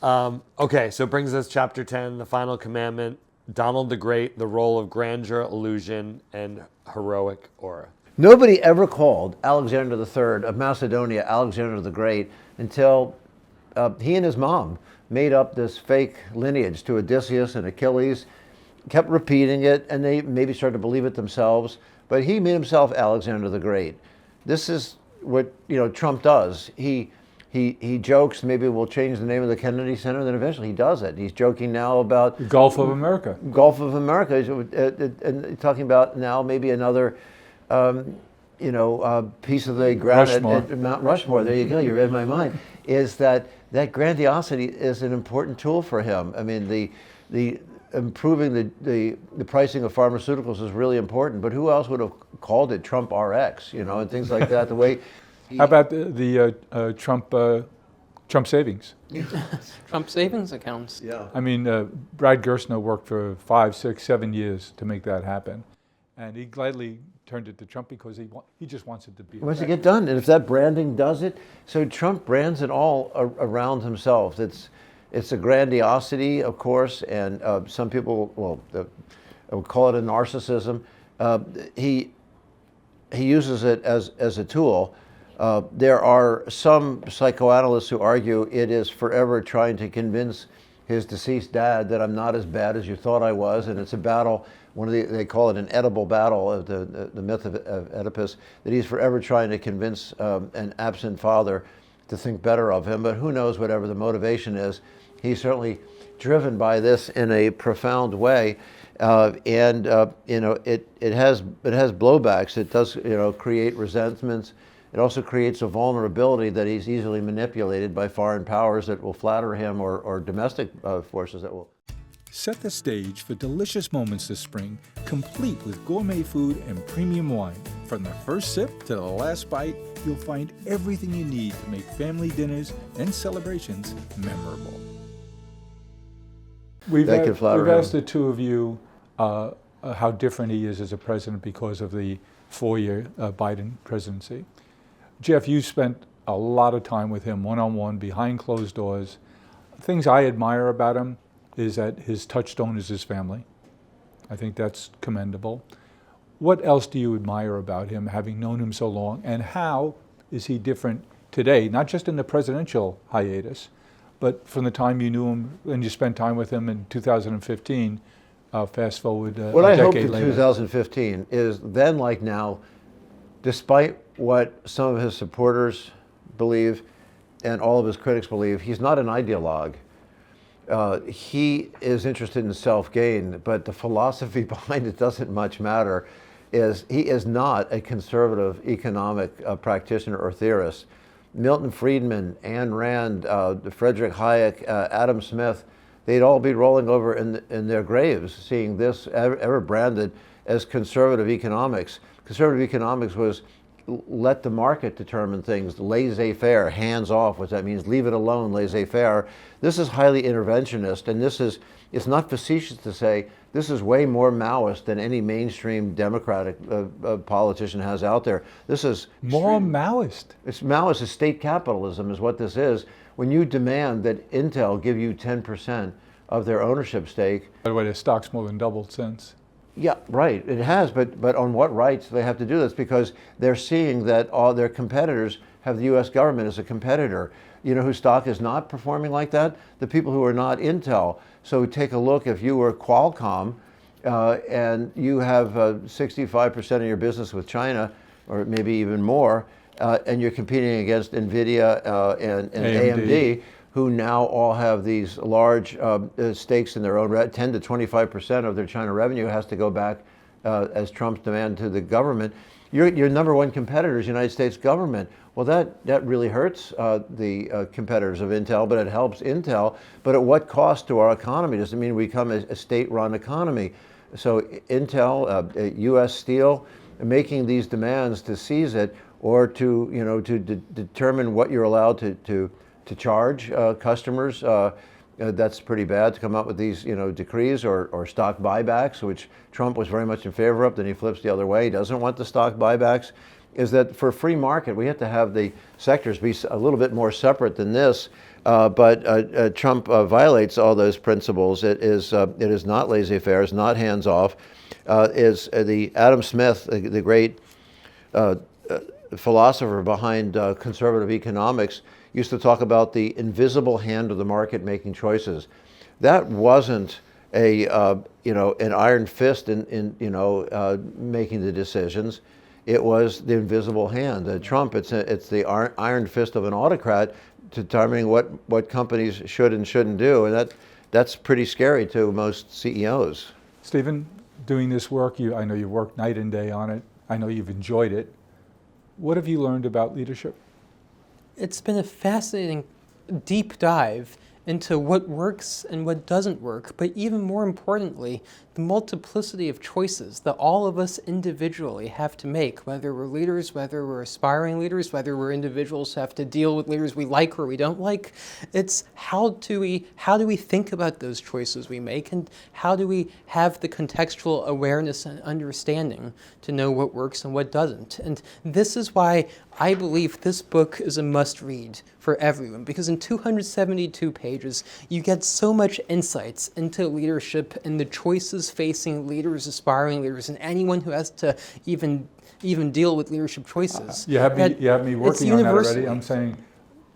okay, so it brings us chapter 10, the final commandment, Donald the Great, the role of grandeur, illusion, and heroic aura. Nobody ever called Alexander III of Macedonia Alexander the Great until he and his mom made up this fake lineage to Odysseus and Achilles. kept repeating it, and they maybe started to believe it themselves. But he made himself Alexander the Great. This is what Trump does. He jokes, maybe we'll change the name of the Kennedy Center, then eventually he does it. He's joking now about The Gulf of America. Gulf of America, and talking about now maybe another, piece of the granite Rushmore. at Mount Rushmore. There you go. You read my mind. Is that grandiosity is an important tool for him. I mean, the improving the pricing of pharmaceuticals is really important. But who else would have called it Trump RX? And things like that. The way. How about the Trump savings? Trump savings accounts. Yeah. I mean, Brad Gerstner worked for 5, 6, 7 years to make that happen, and he gladly turned it to Trump because he just wants it to be. Wants to get done, and if that branding does it, so Trump brands it all around himself. It's a grandiosity, of course, and some people would call it a narcissism. He uses it as a tool. There are some psychoanalysts who argue it is forever trying to convince his deceased dad that I'm not as bad as you thought I was, and it's a battle. They call it an edible battle of the myth of Oedipus, that he's forever trying to convince an absent father to think better of him. But who knows, whatever the motivation is, he's certainly driven by this in a profound way, and it has blowbacks. It does create resentments. It also creates a vulnerability that he's easily manipulated by foreign powers that will flatter him or domestic forces that will. Set the stage for delicious moments this spring, complete with gourmet food and premium wine. From the first sip to the last bite, you'll find everything you need to make family dinners and celebrations memorable. We've That could flatter him. asked the two of you how different he is as a president because of the 4-year Biden presidency. Jeff, you spent a lot of time with him one-on-one, behind closed doors. Things I admire about him is that his touchstone is his family. I think that's commendable. What else do you admire about him, having known him so long, and how is he different today, not just in the presidential hiatus, but from the time you knew him and you spent time with him in 2015, fast forward What a I hope decade in later? 2015 is then, like now, despite what some of his supporters believe and all of his critics believe, he's not an ideologue. He is interested in self-gain, but the philosophy behind it doesn't much matter. He is not a conservative economic practitioner or theorist. Milton Friedman, Ayn Rand, Frederick Hayek, Adam Smith, they'd all be rolling over in their graves seeing this ever branded as conservative economics. Conservative economics was let the market determine things, laissez-faire, hands off, which that means leave it alone, laissez-faire. This is highly interventionist, and it's not facetious to say this is way more Maoist than any mainstream Democratic politician has out there. This is More Maoist. It's Maoist. It's state capitalism is what this is. When you demand that Intel give you 10% of their ownership stake. By the way, their stock's more than doubled since. Yeah, right. It has, but on what rights do they have to do this? Because they're seeing that all their competitors have the U.S. government as a competitor. You know whose stock is not performing like that? The people who are not Intel. So take a look. If you were Qualcomm and you have 65% of your business with China, or maybe even more, and you're competing against NVIDIA and AMD, who now all have these large stakes in their own, 10 to 25% of their China revenue has to go back as Trump's demand to the government. Your number one competitor is the United States government. Well, that really hurts the competitors of Intel, but it helps Intel. But at what cost to our economy? Does it mean we become a state-run economy? So Intel, U.S. Steel, making these demands to seize it or to determine what you're allowed to charge customers. That's pretty bad to come up with these decrees or stock buybacks, which Trump was very much in favor of. Then he flips the other way. He doesn't want the stock buybacks. Is that for free market, we have to have the sectors be a little bit more separate than this. But Trump violates all those principles. It is not laissez-faire. It's not hands-off. Is the Adam Smith, the great philosopher behind conservative economics, used to talk about the invisible hand of the market making choices. That wasn't an iron fist in making the decisions. It was the invisible hand. Trump, it's the iron fist of an autocrat determining what companies should and shouldn't do, and that's pretty scary to most CEOs. Steven, doing this work, I know you work night and day on it. I know you've enjoyed it. What have you learned about leadership? It's been a fascinating deep dive into what works and what doesn't work, but even more importantly, the multiplicity of choices that all of us individually have to make, whether we're leaders, whether we're aspiring leaders, whether we're individuals who have to deal with leaders we like or we don't like. It's how do we think about those choices we make, and how do we have the contextual awareness and understanding to know what works and what doesn't. And this is why I believe this book is a must-read for everyone, because in 272 pages, you get so much insights into leadership and the choices facing leaders, aspiring leaders, and anyone who has to even deal with leadership choices. You have me working on that already. I'm universally. saying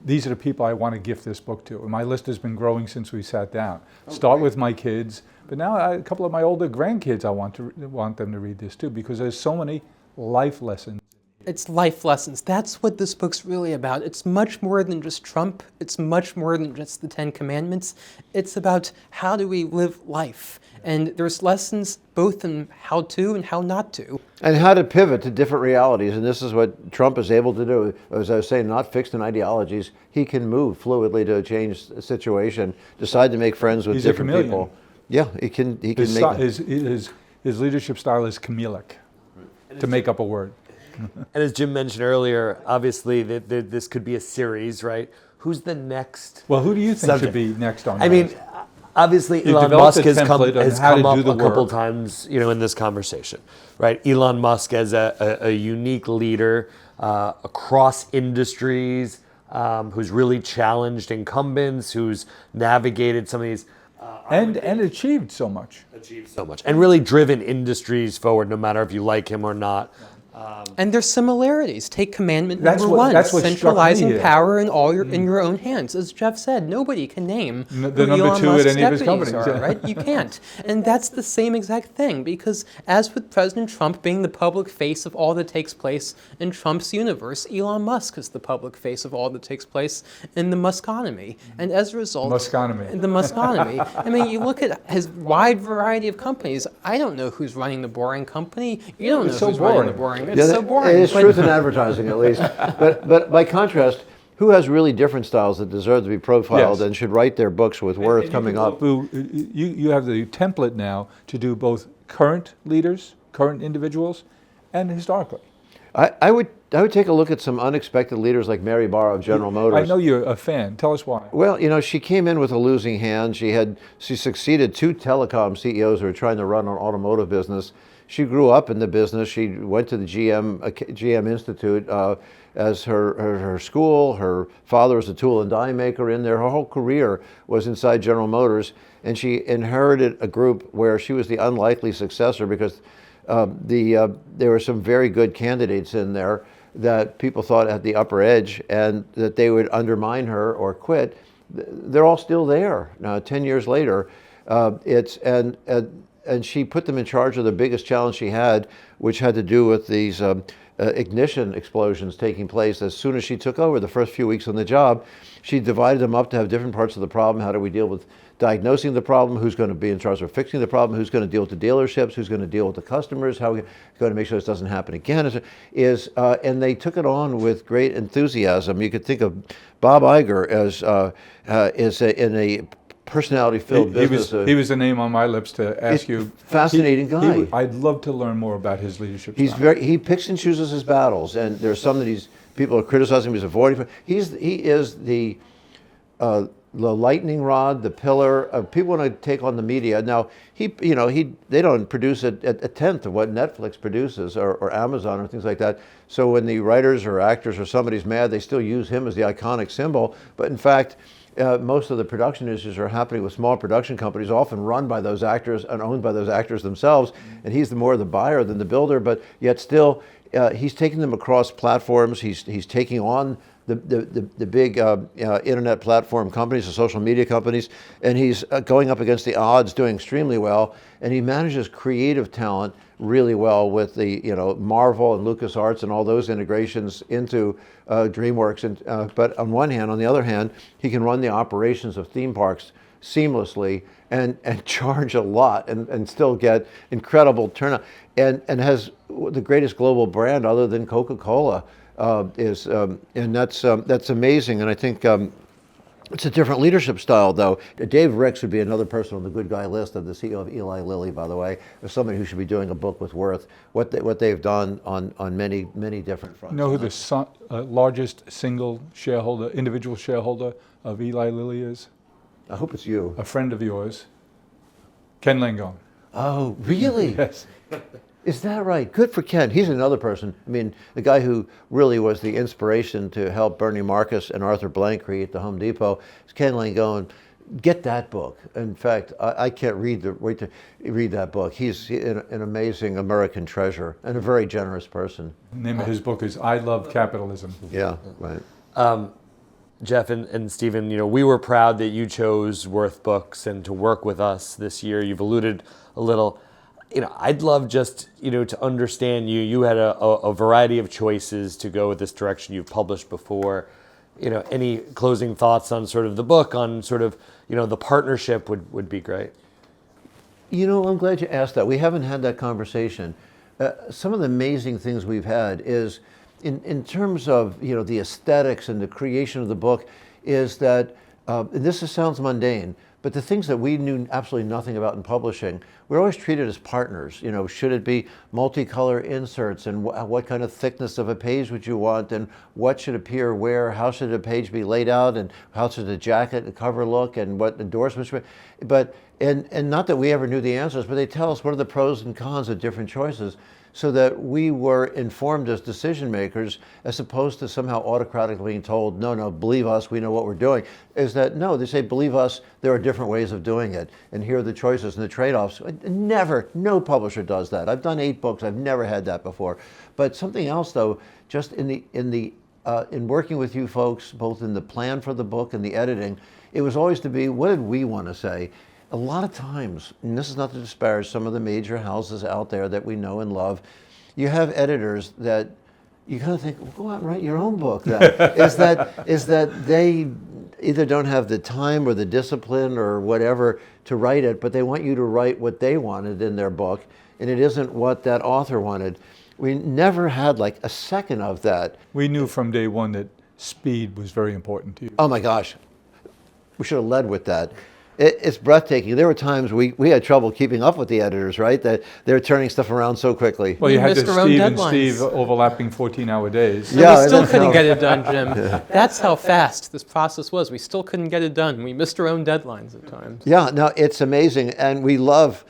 these are the people I want to gift this book to. And my list has been growing since we sat down. Start with my kids, but now a couple of my older grandkids, I want them to read this too, because there's so many life lessons. It's life lessons. That's what this book's really about. It's much more than just Trump. It's much more than just the 10 Commandments. It's about how do we live life. And there's lessons both in how to and how not to. And how to pivot to different realities. And this is what Trump is able to do. As I was saying, not fixed in ideologies. He can move fluidly to change the situation, decide to make friends with different people. Yeah, he can make His leadership style is chameleonic, to make up a word. And as Jim mentioned earlier, obviously this could be a series, right? Who's the next? Well, who do you think subject? should be next on? I mean, obviously Elon developed Musk a has come template on how to up do the a couple work. times, in this conversation, right? Elon Musk as a unique leader across industries, who's really challenged incumbents, who's navigated some of these. and achieved so much. And really driven industries forward, no matter if you like him or not. And there's similarities. Take Commandment That's number what- one, that's what struck me centralizing here. power in your own hands. As Jeff said, nobody can name The who number Elon two at Musk's any of his deputies companies. are, right? You can't. And that's the same exact thing, because as with President Trump being the public face of all that takes place in Trump's universe, Elon Musk is the public face of all that takes place in the Muskonomy. And as a result... Muskonomy. The Muskonomy. I mean, you look at his wide variety of companies. I don't know who's running the Boring Company. You don't know so who's running the boring. Boring. It's so boring. It's But- truth in advertising, at least. But by contrast, who has really different styles that deserve to be profiled Yes. and should write their books with worth coming up? You have the template now to do both current leaders, current individuals, and historically. I would take a look at some unexpected leaders like Mary Barra of General Motors. I know you're a fan. Tell us why. Well, she came in with a losing hand. She succeeded 2 telecom CEOs who were trying to run an automotive business. She grew up in the business. She went to the GM Institute as her school. Her father was a tool and die maker in there. Her whole career was inside General Motors, and she inherited a group where she was the unlikely successor because there were some very good candidates in there that people thought had the upper edge and that they would undermine her or quit. They're all still there now, 10 years later. And she put them in charge of the biggest challenge she had, which had to do with these ignition explosions taking place. As soon as she took over, the first few weeks on the job, she divided them up to have different parts of the problem. How do we deal with diagnosing the problem? Who's going to be in charge of fixing the problem? Who's going to deal with the dealerships? Who's going to deal with the customers? How are we going to make sure this doesn't happen again? And they took it on with great enthusiasm. You could think of Bob Iger as in a personality-filled business. He was the name on my lips to ask you. Fascinating guy. I'd love to learn more about his leadership He's style. he picks and chooses his battles, and there's some that people are criticizing him. He's avoiding. He is the lightning rod, the pillar of people want to take on the media. Now they don't produce a tenth of what Netflix produces or Amazon or things like that. So when the writers or actors or somebody's mad, they still use him as the iconic symbol. But in fact, most of the production issues are happening with small production companies, often run by those actors and owned by those actors themselves. And he's more the buyer than the builder, but yet still, he's taking them across platforms. He's taking on the big internet platform companies, the social media companies, and he's going up against the odds, doing extremely well, and he manages creative talent really well with the Marvel and LucasArts and all those integrations into DreamWorks. And but on one hand, on the other hand, he can run the operations of theme parks seamlessly and charge a lot and still get incredible turnout, and has the greatest global brand other than Coca-Cola, and that's amazing. And I think it's a different leadership style, though. Dave Ricks would be another person on the good guy list of the CEO of Eli Lilly, by the way, as somebody who should be doing a book with Worth, what they've done on many different fronts. You know who the largest single shareholder, individual shareholder of Eli Lilly is? I hope it's you. A friend of yours, Ken Langone. Oh, really? Yes. Is that right? Good for Ken. He's another person. I mean, the guy who really was the inspiration to help Bernie Marcus and Arthur Blank create the Home Depot is Ken Langone. Get that book. In fact, I can't wait to read that book. He's an amazing American treasure and a very generous person. The name of his book is I Love Capitalism. Yeah, right. Jeff and Steven, we were proud that you chose Worth Books and to work with us this year. You've alluded a little. I'd love just, to understand you. You had a variety of choices to go with this direction. You've published before. Any closing thoughts on sort of the book, on sort of, the partnership would be great. I'm glad you asked that. We haven't had that conversation. Some of the amazing things we've had is, in terms of the aesthetics and the creation of the book, is that and this sounds mundane, but the things that we knew absolutely nothing about in publishing, we're always treated as partners. Should it be multicolor inserts, and what kind of thickness of a page would you want, and what should appear where, how should a page be laid out, and how should the jacket, the cover look, and what endorsements. But and not that we ever knew the answers, but they tell us what are the pros and cons of different choices, so that we were informed as decision makers, as opposed to somehow autocratically being told, no, believe us, we know what we're doing. Is that, no, they say, believe us, there are different ways of doing it, and here are the choices and the trade-offs. No publisher does that. I've done 8 books, I've never had that before. But something else, though, just in working with you folks, both in the plan for the book and the editing, it was always to be, what did we want to say? A lot of times, and this is not to disparage some of the major houses out there that we know and love, you have editors that you kind of think, well, go out and write your own book then. is that they either don't have the time or the discipline or whatever to write it, but they want you to write what they wanted in their book, and it isn't what that author wanted. We never had like a second of that. We knew from day one that speed was very important to you. Oh my gosh, we should have led with that. It's breathtaking. There were times we had trouble keeping up with the editors, right? That they're turning stuff around so quickly. Well, you had the missed our own Steve and deadlines. Steve overlapping 14-hour days. And we still couldn't get it done, Jim. That's how fast this process was. We still couldn't get it done. We missed our own deadlines at times. Yeah, no, it's amazing. And we love,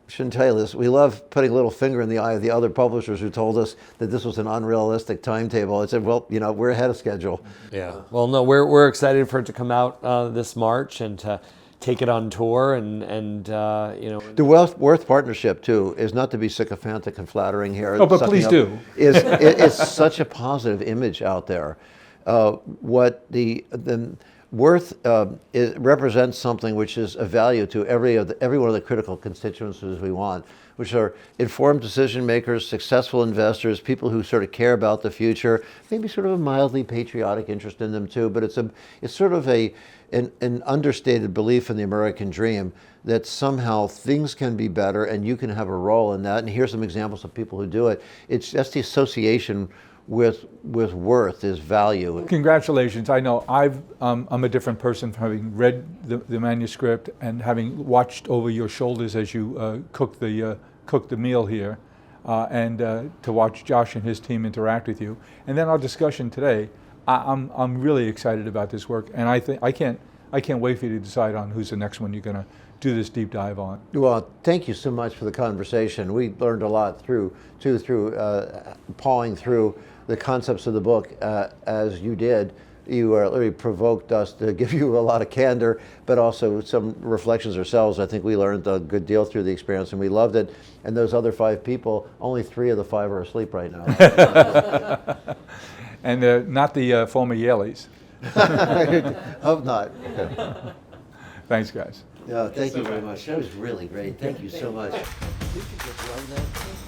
shouldn't tell you this, we love putting a little finger in the eye of the other publishers who told us that this was an unrealistic timetable. I said, well, we're ahead of schedule. Yeah. Well, no, we're excited for it to come out this March and to take it on tour and The Worth partnership too is not to be sycophantic and flattering here. Oh, but please do. It's such a positive image out there. What the Worth represents something which is of value to every one of the critical constituencies we want, which are informed decision makers, successful investors, people who sort of care about the future, maybe sort of a mildly patriotic interest in them too. But it's sort of an understated belief in the American dream that somehow things can be better and you can have a role in that. And here's some examples of people who do it. That's the association with Worth is value. Congratulations. I know I'm a different person from having read the manuscript and having watched over your shoulders as you cook the meal here, and to watch Josh and his team interact with you. And then our discussion today, I'm really excited about this work, and I think I can't wait for you to decide on who's the next one you're going to do this deep dive on. Well, thank you so much for the conversation. We learned a lot through pawing through the concepts of the book as you did. You literally provoked us to give you a lot of candor, but also some reflections ourselves. I think we learned a good deal through the experience, and we loved it. And those other 5 people, only 3 of the 5 are asleep right now. And not the former Yaleys. Hope not. Thanks, guys. Yeah, thank you very much. That was really great. Thank you so much. Did you just love that?